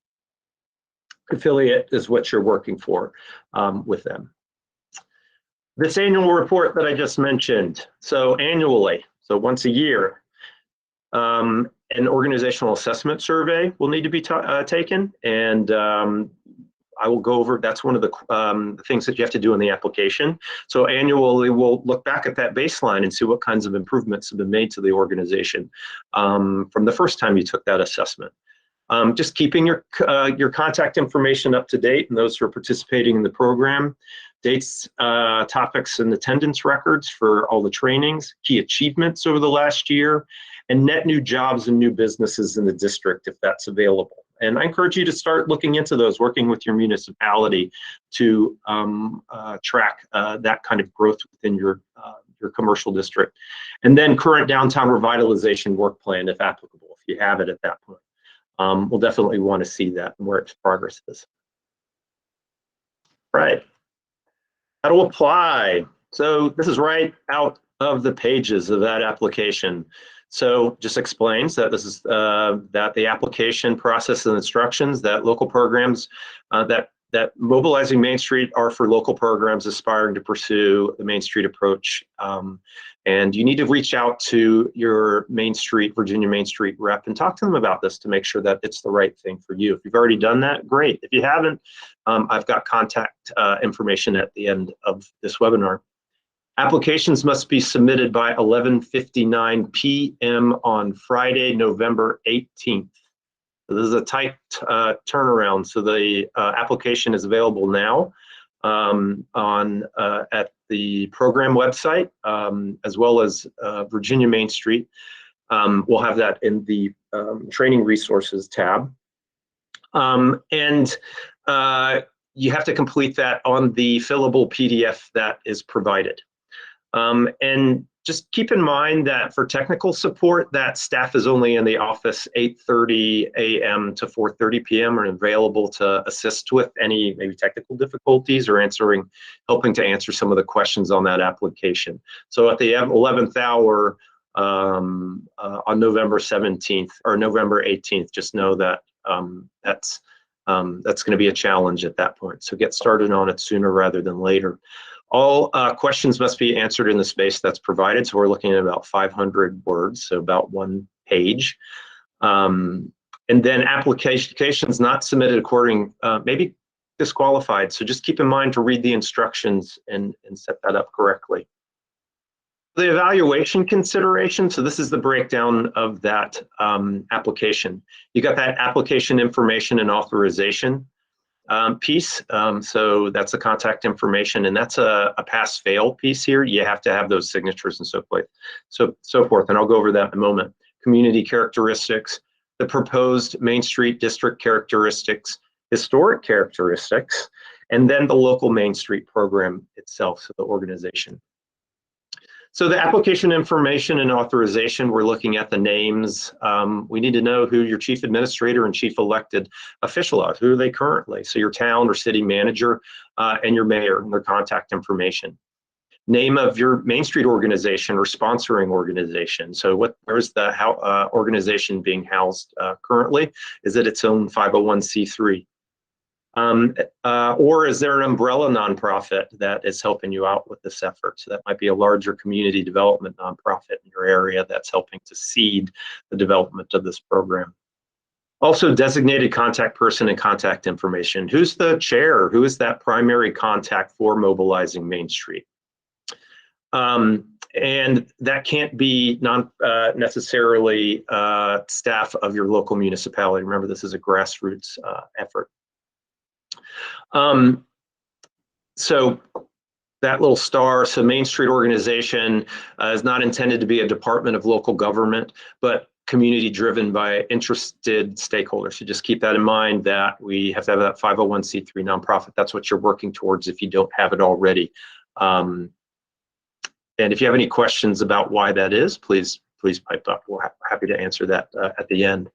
Affiliate is what you're working for with them. This annual report that I just mentioned, so annually, so once a year, an organizational assessment survey will need to be taken, and I will go over, that's one of the things that you have to do in the application. So annually we'll look back at that baseline and see what kinds of improvements have been made to the organization from the first time you took that assessment. Just keeping your contact information up to date and those who are participating in the program. Dates, topics, and attendance records for all the trainings, key achievements over the last year, and net new jobs and new businesses in the district if that's available. And I encourage you to start looking into those, working with your municipality to track that kind of growth within your commercial district. And then current downtown revitalization work plan, if applicable, if you have it at that point. We'll definitely want to see that and where its progress is. Right. How to apply. So this is right out of the pages of that application. So just explains that this is that the application process and instructions that local programs that that Mobilizing Main Street are for local programs aspiring to pursue the Main Street approach. And you need to reach out to your Virginia Main Street rep and talk to them about this to make sure that it's the right thing for you. If you've already done that, great. If you haven't, I've got contact information at the end of this webinar. Applications must be submitted by 11:59 p.m. on Friday, November 18th. So this is a tight turnaround. So the application is available now at the program website, as well as Virginia Main Street. We'll have that in the training resources tab. You have to complete that on the fillable PDF that is provided. And just keep in mind that for technical support, that staff is only in the office 8:30 a.m. to 4:30 p.m. and available to assist with any maybe technical difficulties or helping to answer some of the questions on that application. So at the 11th hour on November 17th or November 18th, just know that that's going to be a challenge at that point. So get started on it sooner rather than later. All questions must be answered in the space that's provided. So we're looking at about 500 words, so about 1 page. And then applications not submitted may be disqualified. So just keep in mind to read the instructions and set that up correctly. The evaluation consideration, so this is the breakdown of that application. You got that application information and authorization piece. So that's the contact information, and that's a pass-fail piece here. You have to have those signatures and so forth. And I'll go over that in a moment. Community characteristics, the proposed Main Street district characteristics, historic characteristics, and then the local Main Street program itself, so the organization. So the application information and authorization, we're looking at the names. We need to know who your chief administrator and chief elected official are. Who are they currently? So your town or city manager and your mayor and their contact information. Name of your Main Street organization or sponsoring organization. So where's the organization being housed currently? Is it its own 501c3? Or is there an umbrella nonprofit that is helping you out with this effort? So that might be a larger community development nonprofit in your area that's helping to seed the development of this program. Also, designated contact person and contact information. Who's the chair? Who is that primary contact for Mobilizing Main Street? And that can't be necessarily staff of your local municipality. Remember, this is a grassroots effort. So that little star, so Main Street organization is not intended to be a department of local government, but community driven by interested stakeholders. So just keep that in mind, that we have to have that 501c3 nonprofit. That's what you're working towards if you don't have it already. And if you have any questions about why that is, please pipe up. We're happy to answer that at the end.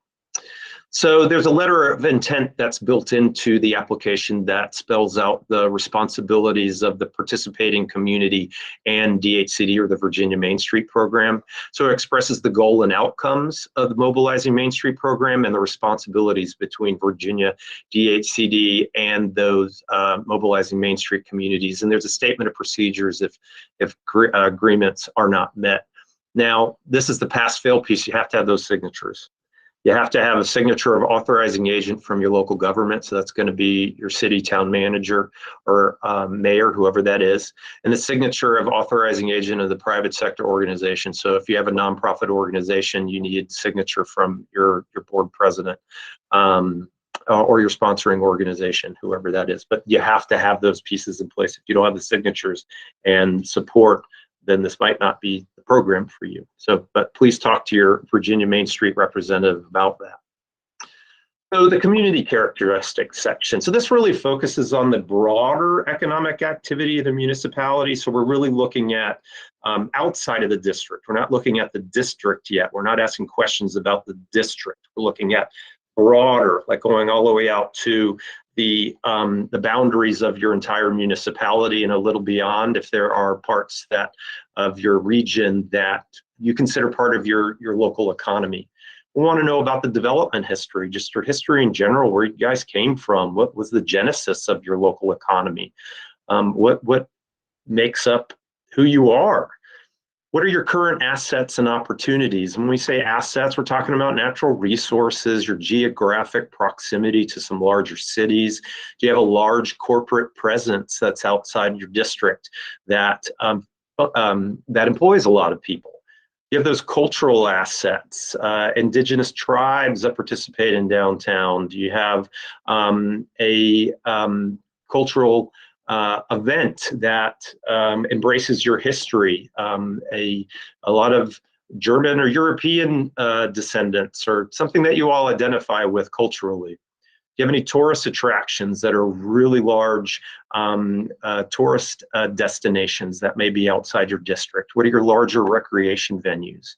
So there's a letter of intent that's built into the application that spells out the responsibilities of the participating community and DHCD, or the Virginia Main Street program. So it expresses the goal and outcomes of the Mobilizing Main Street program and the responsibilities between Virginia, DHCD, and those Mobilizing Main Street communities. And there's a statement of procedures if agreements are not met. Now, this is the pass-fail piece. You have to have those signatures. You have to have a signature of authorizing agent from your local government. So that's going to be your city, town manager, or mayor, whoever that is. And the signature of authorizing agent of the private sector organization. So if you have a nonprofit organization, you need signature from your board president or your sponsoring organization, whoever that is. But you have to have those pieces in place. If you don't have the signatures and support, then this might not be the program for you. So, but please talk to your Virginia Main Street representative about that. So the community characteristics section. So this really focuses on the broader economic activity of the municipality. So we're really looking at outside of the district. We're not looking at the district yet. We're not asking questions about the district. We're looking at broader, like going all the way out to the boundaries of your entire municipality and a little beyond, if there are parts of your region that you consider part of your local economy. We want to know about the development history, just your history in general, where you guys came from, what was the genesis of your local economy, what makes up who you are. What are your current assets and opportunities? When we say assets, we're talking about natural resources, your geographic proximity to some larger cities. Do you have a large corporate presence that's outside your district that employs a lot of people? You have those cultural assets, indigenous tribes that participate in downtown. Do you have a cultural event that embraces your history? A lot of German or European descendants, or something that you all identify with culturally. Do you have any tourist attractions that are really large tourist destinations that may be outside your district? What are your larger recreation venues?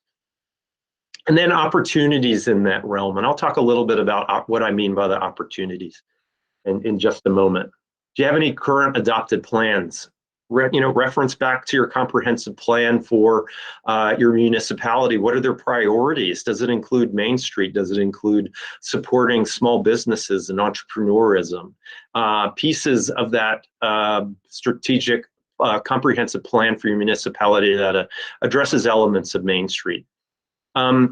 And then opportunities in that realm. And I'll talk a little bit about what I mean by the opportunities in just a moment. Do you have any current adopted plans? Reference back to your comprehensive plan for your municipality. What are their priorities? Does it include Main Street? Does it include supporting small businesses and entrepreneurism? Pieces of that strategic comprehensive plan for your municipality that addresses elements of Main Street.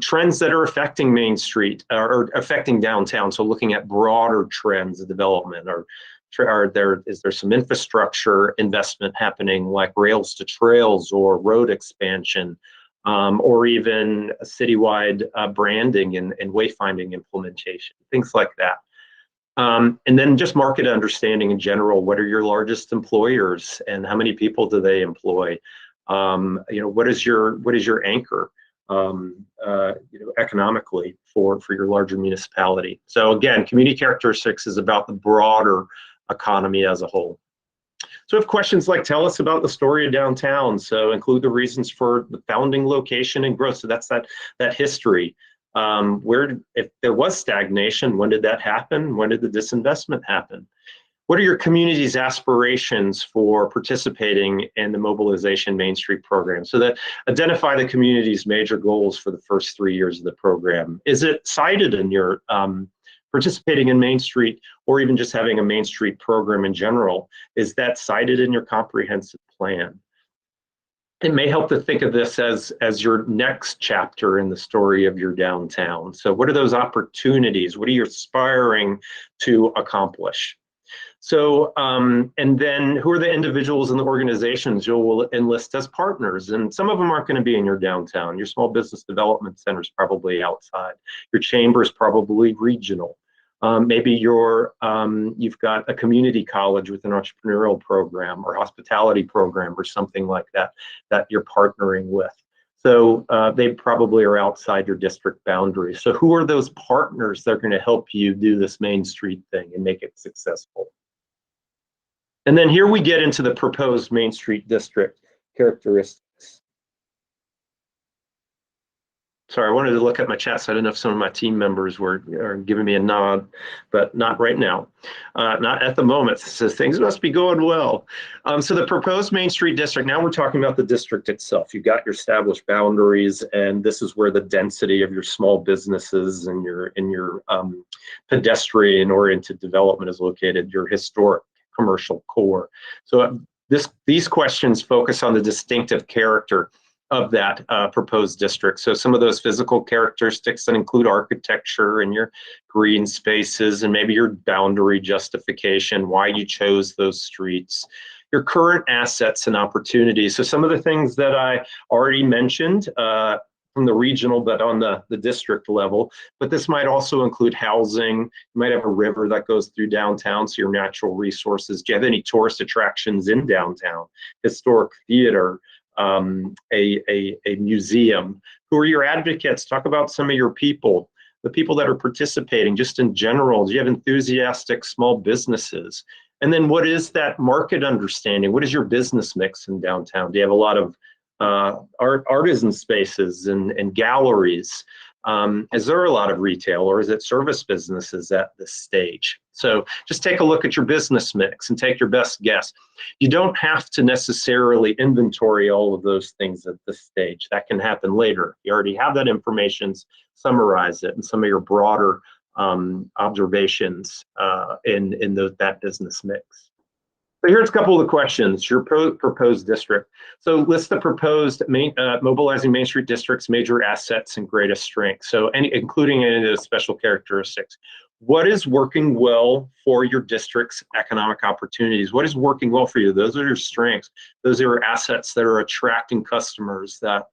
Trends that are affecting Main Street or affecting downtown. So looking at broader trends of development, is there some infrastructure investment happening, like rails to trails or road expansion, or even a citywide branding and wayfinding implementation, things like that. And then just market understanding in general. What are your largest employers and how many people do they employ? What is your anchor economically for your larger municipality? So again, community characteristics is about the broader economy as a whole. So if questions like, tell us about the story of downtown, so include the reasons for the founding location and growth. So that's that history. If there was stagnation, when did that happen? When did the disinvestment happen? What are your community's aspirations for participating in the Mobilization Main Street program? So that identify the community's major goals for the first 3 years of the program. Is it cited in your participating in Main Street, or even just having a Main Street program in general? Is that cited in your comprehensive plan? It may help to think of this as your next chapter in the story of your downtown. So what are those opportunities? What are you aspiring to accomplish? So, and then who are the individuals and the organizations you'll enlist as partners? And some of them aren't going to be in your downtown. Your small business development center is probably outside. Your chamber is probably regional. Maybe you've got a community college with an entrepreneurial program or hospitality program or something like that you're partnering with. So they probably are outside your district boundaries. So who are those partners that are going to help you do this Main Street thing and make it successful? And then here we get into the proposed Main Street district characteristics. Sorry, I wanted to look at my chat, so I didn't know if some of my team members are giving me a nod, but not right now. Not at the moment. So things must be going well. So the proposed Main Street district, now we're talking about the district itself. You've got your established boundaries, and this is where the density of your small businesses and your pedestrian-oriented development is located, your historic commercial core. So these questions focus on the distinctive character of that proposed district. So some of those physical characteristics that include architecture and your green spaces and maybe your boundary justification, why you chose those streets, your current assets and opportunities. So some of the things that I already mentioned from the regional, but on the district level, but this might also include housing. You might have a river that goes through downtown, so your natural resources. Do you have any tourist attractions in downtown? Historic theater, a museum. Who are your advocates? Talk about some of your people, the people that are participating just in general. Do you have enthusiastic small businesses? And then what is that market understanding? What is your business mix in downtown? Do you have a lot of artisan spaces and galleries? Is there a lot of retail, or is it service businesses at this stage? So just take a look at your business mix and take your best guess. You don't have to necessarily inventory all of those things at this stage. That can happen later. You already have that information, summarize it in some of your broader observations in that business mix. So here's a couple of the questions. Your proposed district. So list the proposed mobilizing Main Street district's major assets and greatest strengths. So including any of those special characteristics. What is working well for your district's economic opportunities? What is working well for you? Those are your strengths. Those are your assets that are attracting customers that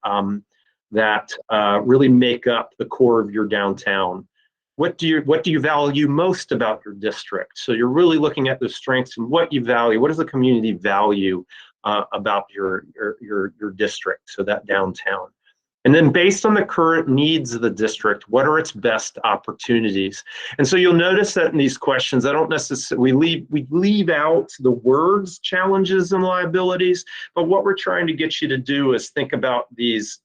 really make up the core of your downtown. What do you value most about your district? So you're really looking at the strengths and what you value. What does the community value about your district? So that downtown. And then based on the current needs of the district, what are its best opportunities? And so you'll notice that in these questions, I don't necessarily, we leave out the words challenges and liabilities, but what we're trying to get you to do is think about these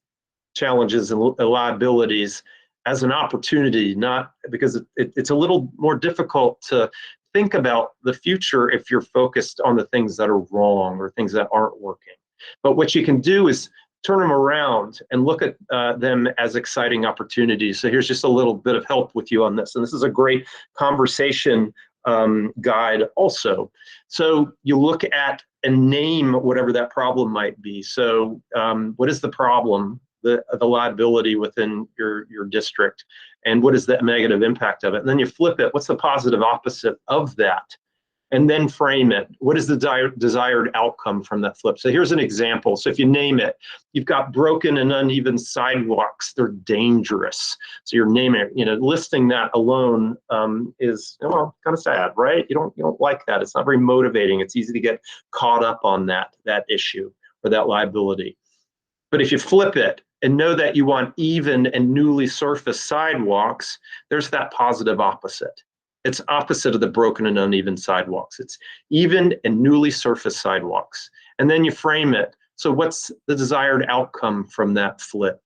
challenges and liabilities as an opportunity, not because it's a little more difficult to think about the future if you're focused on the things that are wrong or things that aren't working. But what you can do is turn them around and look at them as exciting opportunities. So here's just a little bit of help with you on this. And this is a great conversation guide also. So you look at and name whatever that problem might be. So what is the problem, the liability within your district, and what is the negative impact of it? And then you flip it, what's the positive opposite of that? And then frame it. What is the desired outcome from that flip? So here's an example. So if you name it, you've got broken and uneven sidewalks. They're dangerous. So you're naming it. Listing that alone is kind of sad, right? You don't like that. It's not very motivating. It's easy to get caught up on that issue or that liability. But if you flip it and know that you want even and newly surfaced sidewalks, there's that positive opposite. It's opposite of the broken and uneven sidewalks. It's even and newly surfaced sidewalks. And then you frame it. So what's the desired outcome from that flip?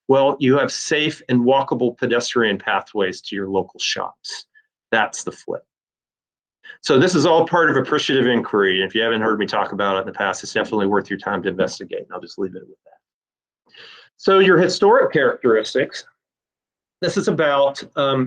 Well, you have safe and walkable pedestrian pathways to your local shops. That's the flip. So this is all part of appreciative inquiry. If you haven't heard me talk about it in the past, it's definitely worth your time to investigate. And I'll just leave it with that. So your historic characteristics. This is about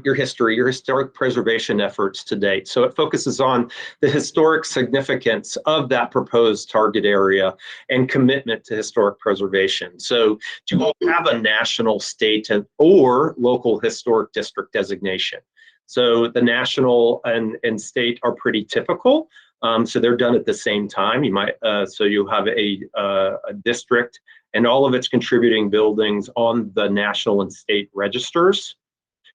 your history, your historic preservation efforts to date. So it focuses on the historic significance of that proposed target area and commitment to historic preservation. So do you have a national, state, or local historic district designation? So the national and state are pretty typical. So they're done at the same time. You might so you have a district and all of its contributing buildings on the national and state registers.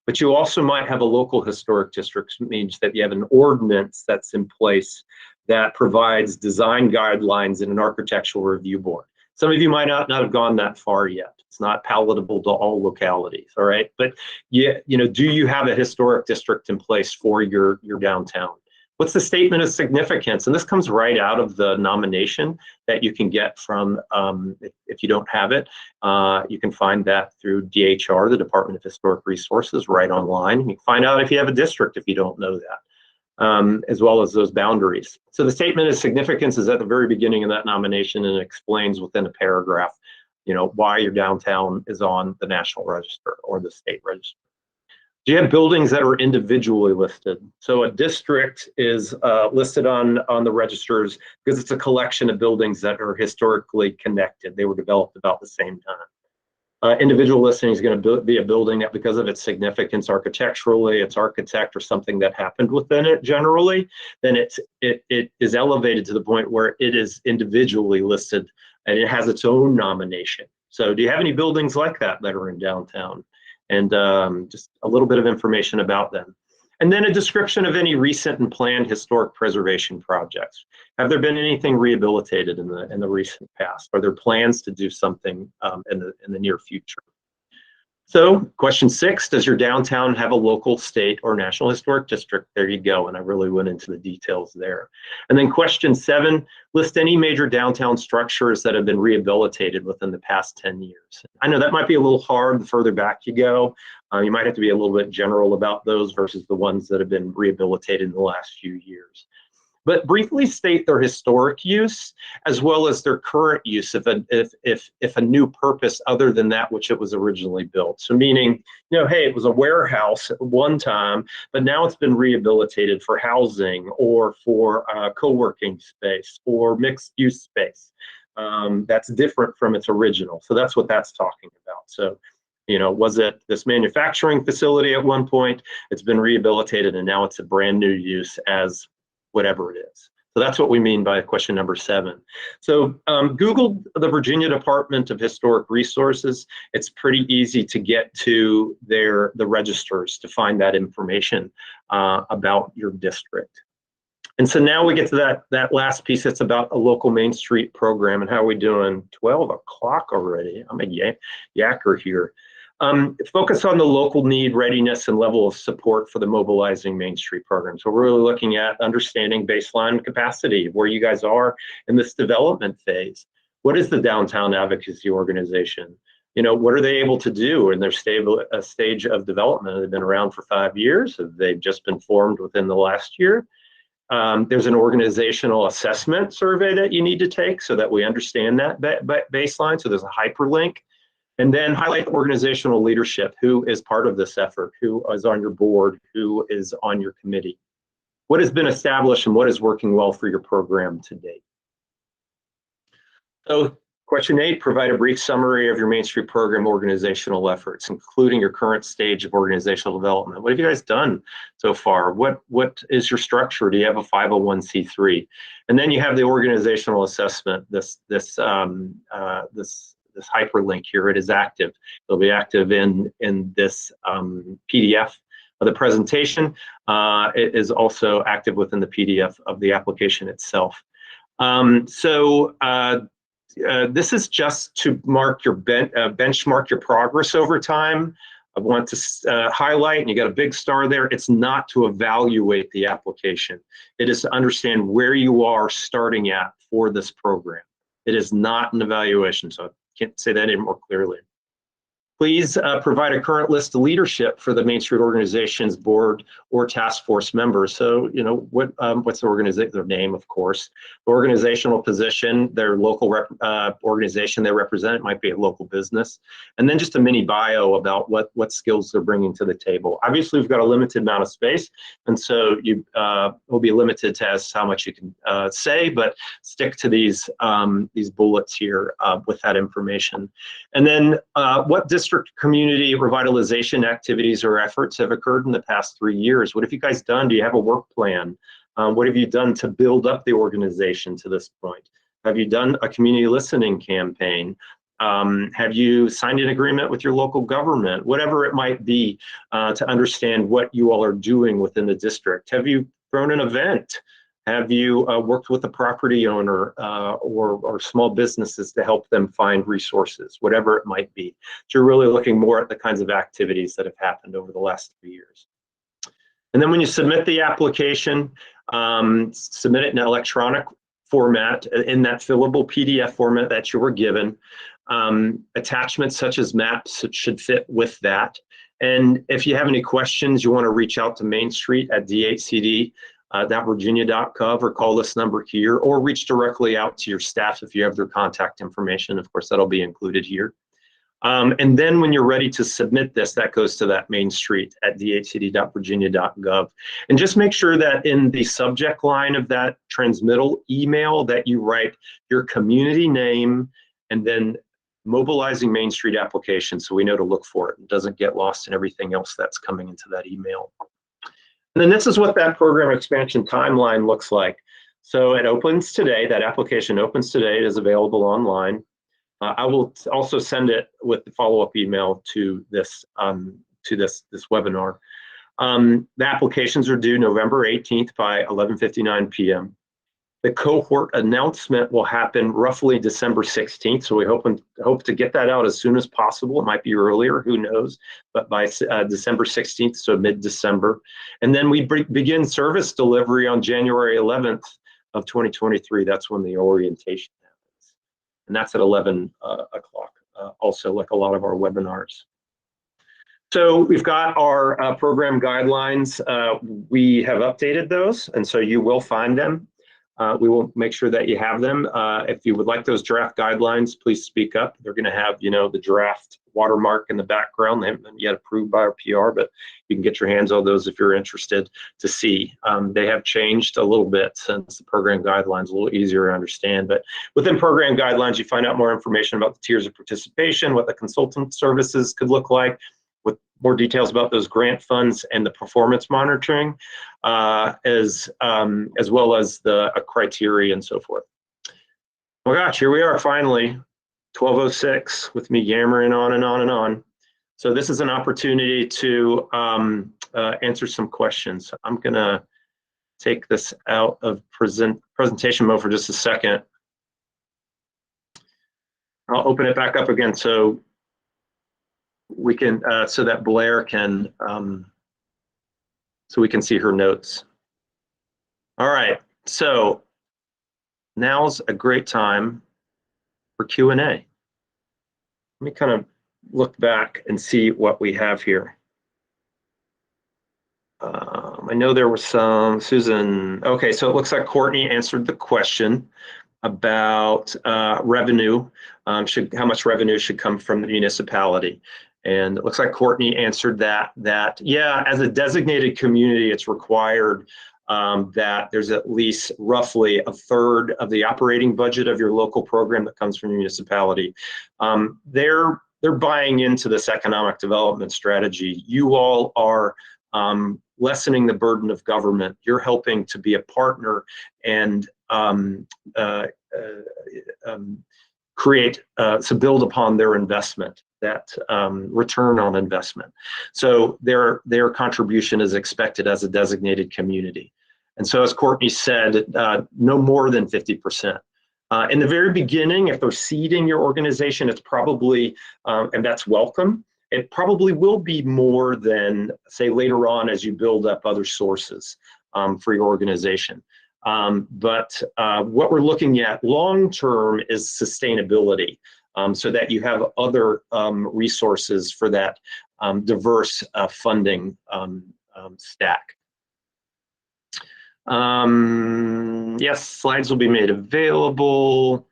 But you also might have a local historic district, which means that you have an ordinance that's in place that provides design guidelines and an architectural review board. Some of you might not have gone that far yet. It's not palatable to all localities, all right? But do you have a historic district in place for your downtown? What's the statement of significance? And this comes right out of the nomination that you can get from, if you don't have it, you can find that through DHR, the Department of Historic Resources, right online. You can find out if you have a district if you don't know that, as well as those boundaries. So the statement of significance is at the very beginning of that nomination, and it explains within a paragraph, why your downtown is on the national register or the state register. Do you have buildings that are individually listed? So a district is listed on the registers because it's a collection of buildings that are historically connected. They were developed about the same time. Individual listing is going to be a building that, because of its significance architecturally, its architect or something that happened within it generally, then it is elevated to the point where it is individually listed and it has its own nomination. So do you have any buildings like that are in downtown? And just a little bit of information about them. And then a description of any recent and planned historic preservation projects. Have there been anything rehabilitated in the recent past? Are there plans to do something in the near future? So question 6, does your downtown have a local, state, or national historic district? There you go, and I really went into the details there. And then question 7, list any major downtown structures that have been rehabilitated within the past 10 years. I know that might be a little hard the further back you go. You might have to be a little bit general about those versus the ones that have been rehabilitated in the last few years. But briefly state their historic use as well as their current use if a new purpose other than that which it was originally built. So meaning, hey, it was a warehouse at one time, but now it's been rehabilitated for housing or for co-working space or mixed use space. That's different from its original. So that's what that's talking about. So, was it this manufacturing facility at one point? It's been rehabilitated and now it's a brand new use as whatever it is. So that's what we mean by question number 7. So Google the Virginia Department of Historic Resources. It's pretty easy to get to the registers to find that information about your district. And so now we get to that last piece. It's about a local Main Street program. And how are we doing? 12 o'clock already. I'm a yacker here. Focus on the local need, readiness, and level of support for the Mobilizing Main Street program. So we're really looking at understanding baseline capacity, where you guys are in this development phase. What is the Downtown Advocacy Organization? What are they able to do in their stage of development? They've been around for 5 years. They've just been formed within the last year. There's an organizational assessment survey that you need to take so that we understand that baseline. So there's a hyperlink. And then highlight organizational leadership. Who is part of this effort? Who is on your board? Who is on your committee? What has been established and what is working well for your program to date? So question 8, provide a brief summary of your Main Street program organizational efforts, including your current stage of organizational development. What have you guys done so far? What is your structure? Do you have a 501c3? And then you have the organizational assessment, this hyperlink here. It is active. It'll be active in this PDF of the presentation. It is also active within the PDF of the application itself. This is just to mark your benchmark your progress over time. I want to highlight, and you got a big star there, it's not to evaluate the application. It is to understand where you are starting at for this program. It is not an evaluation, so I can't say that any more clearly. Please provide a current list of leadership for the Main Street Organization's board or task force members. So, what's the organization? Their name, of course. The organizational position, their local organization they represent. It might be a local business. And then just a mini bio about what skills they're bringing to the table. Obviously, we've got a limited amount of space, and so you will be limited to as how much you can say, but stick to these bullets here with that information. And then what district community revitalization activities or efforts have occurred in the past 3 years? What have you guys done? Do you have a work plan? What have you done to build up the organization to this point? Have you done a community listening campaign? Have you signed an agreement with your local government? Whatever it might be to understand what you all are doing within the district. Have you thrown an event? Have you worked with a property owner or small businesses to help them find resources, whatever it might be? So you're really looking more at the kinds of activities that have happened over the last 3 years. And then when you submit the application, submit it in an electronic format, in that fillable PDF format that you were given. Attachments such as maps should fit with that. And if you have any questions, you want to reach out to Main Street at dhcd.virginia.gov or call this number here, or reach directly out to your staff if you have their contact information. Of course, that'll be included here. And then when you're ready to submit this, that goes to that Main Street at dhcd.virginia.gov. And just make sure that in the subject line of that transmittal email that you write your community name and then Mobilizing Main Street application, so we know to look for it. It doesn't get lost in everything else that's coming into that email. And then this is what that program expansion timeline looks like. So it opens today. That application opens today. It is available online. I will also send it with the follow-up email to this webinar. The applications are due November 18th by 11:59 p.m. The cohort announcement will happen roughly December 16th. So we hope to get that out as soon as possible. It might be earlier, who knows, but by December 16th, so mid-December. And then we begin service delivery on January 11th of 2023. That's when the orientation happens. And that's at 11 o'clock, also like a lot of our webinars. So we've got our program guidelines. We have updated those, and so you will find them. We will make sure that you have them. If you would like those draft guidelines, please speak up. They're going to have, the draft watermark in the background. They haven't been yet approved by our PR, but you can get your hands on those if you're interested to see. They have changed a little bit since the program guidelines, a little easier to understand. But within program guidelines, you find out more information about the tiers of participation, what the consultant services could look like, with more details about those grant funds and the performance monitoring, as well as the criteria and so forth. Oh gosh, here we are finally, 12:06, with me yammering on and on and on. So this is an opportunity to answer some questions. I'm gonna take this out of presentation mode for just a second. I'll open it back up again so we can, so that Blair can, so we can see her notes. All right, so now's a great time for Q&A. Let me kind of look back and see what we have here. I know there was some, Susan, okay, so it looks like Courtney answered the question about revenue, how much revenue should come from the municipality. And it looks like Courtney answered that yeah, as a designated community, it's required that there's at least roughly a third of the operating budget of your local program that comes from the municipality. They're buying into this economic development strategy. You all are lessening the burden of government. You're helping to be a partner and create, to build upon their investment, that return on investment. So their contribution is expected as a designated community. And so as Courtney said, no more than 50%. In the very beginning, if they're seeding your organization, it's probably, and that's welcome, it probably will be more than, say, later on as you build up other sources for your organization. But what we're looking at long-term is sustainability, so that you have other resources for that diverse funding stack. Yes, slides will be made available.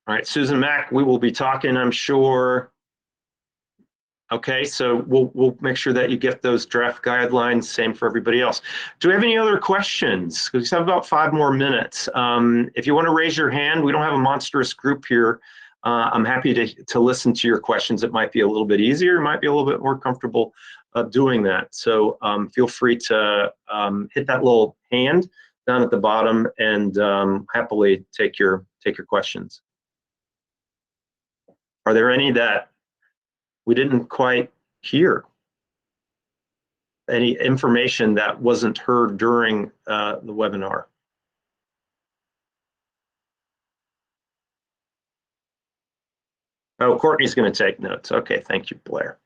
All right, Susan Mack, we will be talking, I'm sure. Okay, so we'll make sure that you get those draft guidelines, same for everybody else. Do we have any other questions? Because we have about 5 more minutes. If you want to raise your hand, we don't have a monstrous group here. I'm happy to listen to your questions. It might be a little bit easier, it might be a little bit more comfortable doing that. So feel free to hit that little hand down at the bottom and happily take your questions. Are there any that we didn't quite hear? Any information that wasn't heard during the webinar? Oh, Courtney's going to take notes. Okay, thank you, Blair.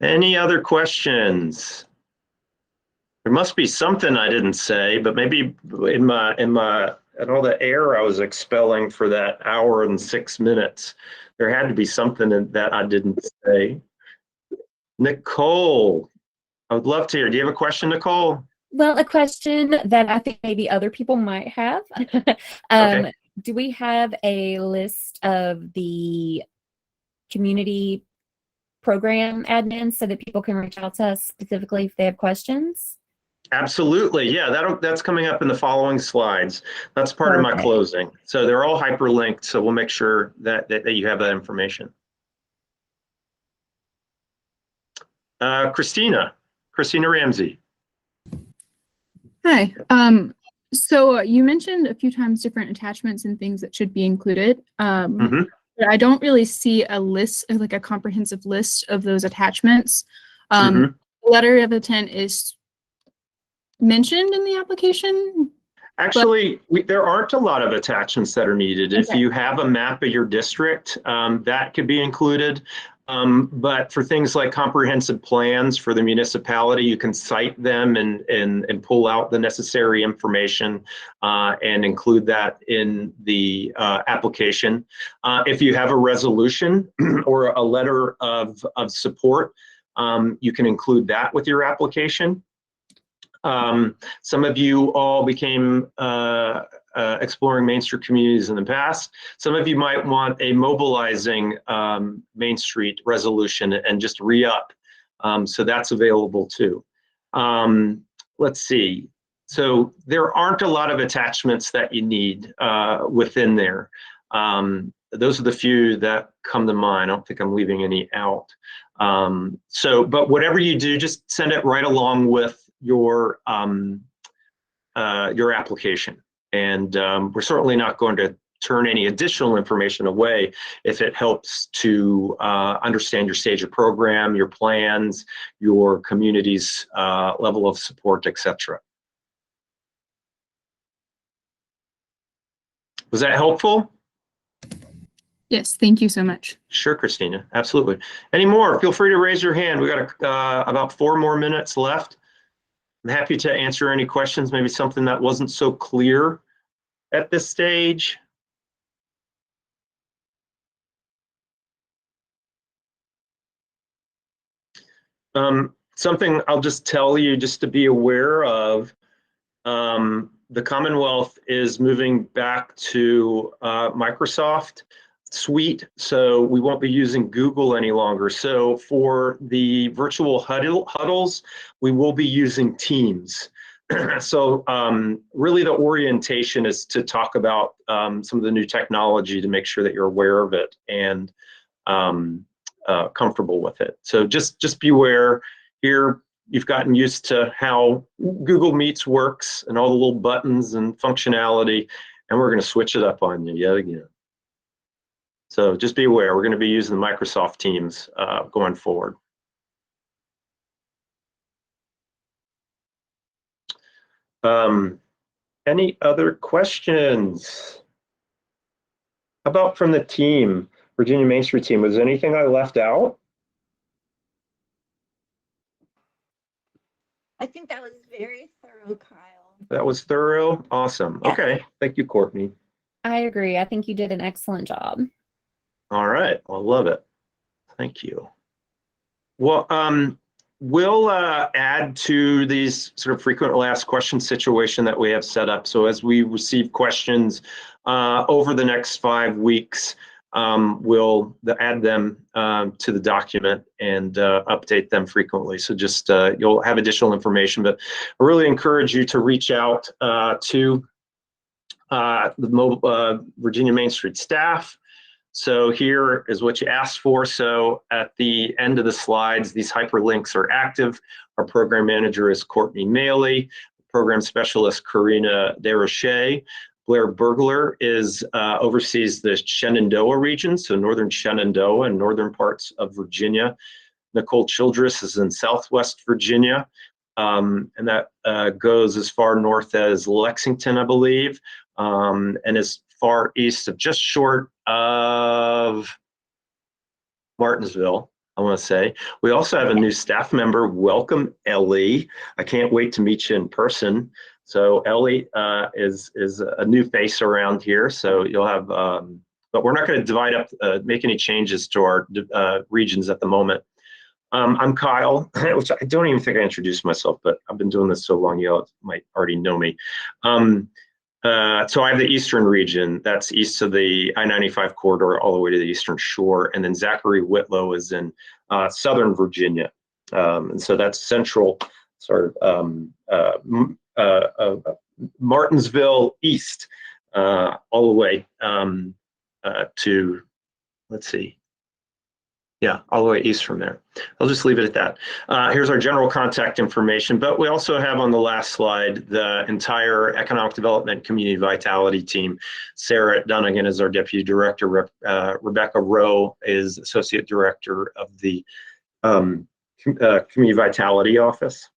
Any other questions? There must be something I didn't say, but maybe in all the air I was expelling for that hour and 6 minutes, there had to be something that I didn't say. Nicole, I would love to hear. Do you have a question, Nicole? Well, a question that I think maybe other people might have. Okay. Do we have a list of the community program admins so that people can reach out to us specifically if they have questions? Absolutely, yeah, that's coming up in the following slides. That's part of my closing. So they're all hyperlinked, so we'll make sure that you have that information. Christina Ramsey. Hi. So you mentioned a few times different attachments and things that should be included. But I don't really see a list, like a comprehensive list of those attachments. Letter of intent is mentioned in the application. Actually, there aren't a lot of attachments that are needed. If Okay. you have a map of your district, that could be included. But for things like comprehensive plans for the municipality, you can cite them and pull out the necessary information and include that in the application. If you have a resolution or a letter of support, you can include that with your application. Some of you all became exploring Main Street communities in the past. Some of you might want a mobilizing Main Street resolution and just re-up. So that's available too. Let's see. So there aren't a lot of attachments that you need within there. Those are the few that come to mind. I don't think I'm leaving any out. But whatever you do, just send it right along with your application. And we're certainly not going to turn any additional information away if it helps to understand your stage of program, your plans, your community's level of support, etc. Was that helpful? Yes, thank you so much. Sure, Christina, absolutely. Any more? Feel free to raise your hand. We got about 4 more minutes left. I'm happy to answer any questions, maybe something that wasn't so clear at this stage. Something I'll just tell you just to be aware of, the Commonwealth is moving back to Microsoft Suite, so we won't be using Google any longer. So for the virtual huddles, we will be using Teams. So really the orientation is to talk about some of the new technology to make sure that you're aware of it and comfortable with it. So just beware. Here you've gotten used to how Google Meets works and all the little buttons and functionality, and we're going to switch it up on you yet again. So just be aware, we're going to be using the Microsoft Teams going forward. Any other questions? How about from the team, Virginia Main Street team? Was there anything I left out? I think that was very thorough, Kyle. That was thorough. Awesome. Yes. Okay. Thank you, Courtney. I agree. I think you did an excellent job. All right. I love it. Thank you. Well, we'll add to these sort of frequently asked questions situation that we have set up. So as we receive questions over the next 5 weeks, we'll add them to the document and update them frequently. So just you'll have additional information, but I really encourage you to reach out to the Virginia Main Street staff. So here is what you asked for. So at the end of the slides, these hyperlinks are active. Our program manager is Courtney Maley, program specialist Karina DeRoche. Blair Burglar oversees the Shenandoah region, so northern Shenandoah and northern parts of Virginia. Nicole Childress is in Southwest Virginia, and that goes as far north as Lexington, I believe, and as far east of just short of Martinsville, I want to say. We also have a new staff member. Welcome, Ellie. I can't wait to meet you in person. So Ellie is a new face around here. So you'll have, but we're not going to divide up, make any changes to our regions at the moment. I'm Kyle, which I don't even think I introduced myself, but I've been doing this so long, you might already know me. So I have the Eastern region, that's east of the I-95 corridor all the way to the Eastern Shore. And then Zachary Whitlow is in Southern Virginia. And so that's central sort of Martinsville East, all the way to, let's see. Yeah, all the way east from there. I'll just leave it at that. Here's our general contact information, but we also have on the last slide the entire Economic Development Community Vitality team. Sarah Dunnigan is our Deputy Director. Rebecca Rowe is Associate Director of the Community Vitality Office.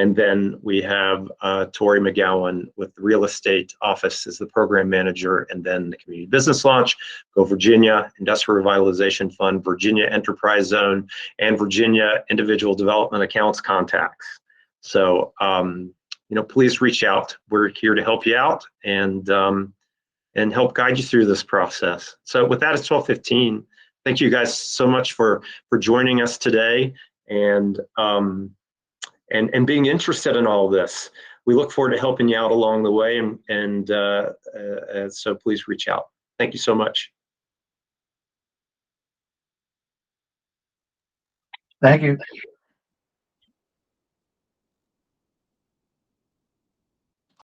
And then we have Tori McGowan with the Real Estate Office as the program manager, and then the Community Business Launch, Go Virginia, Industrial Revitalization Fund, Virginia Enterprise Zone, and Virginia Individual Development Accounts contacts. So, please reach out. We're here to help you out and help guide you through this process. So with that, it's 12:15. Thank you guys so much for joining us today and being interested in all this. We look forward to helping you out along the way, and so please reach out. Thank you so much. Thank you.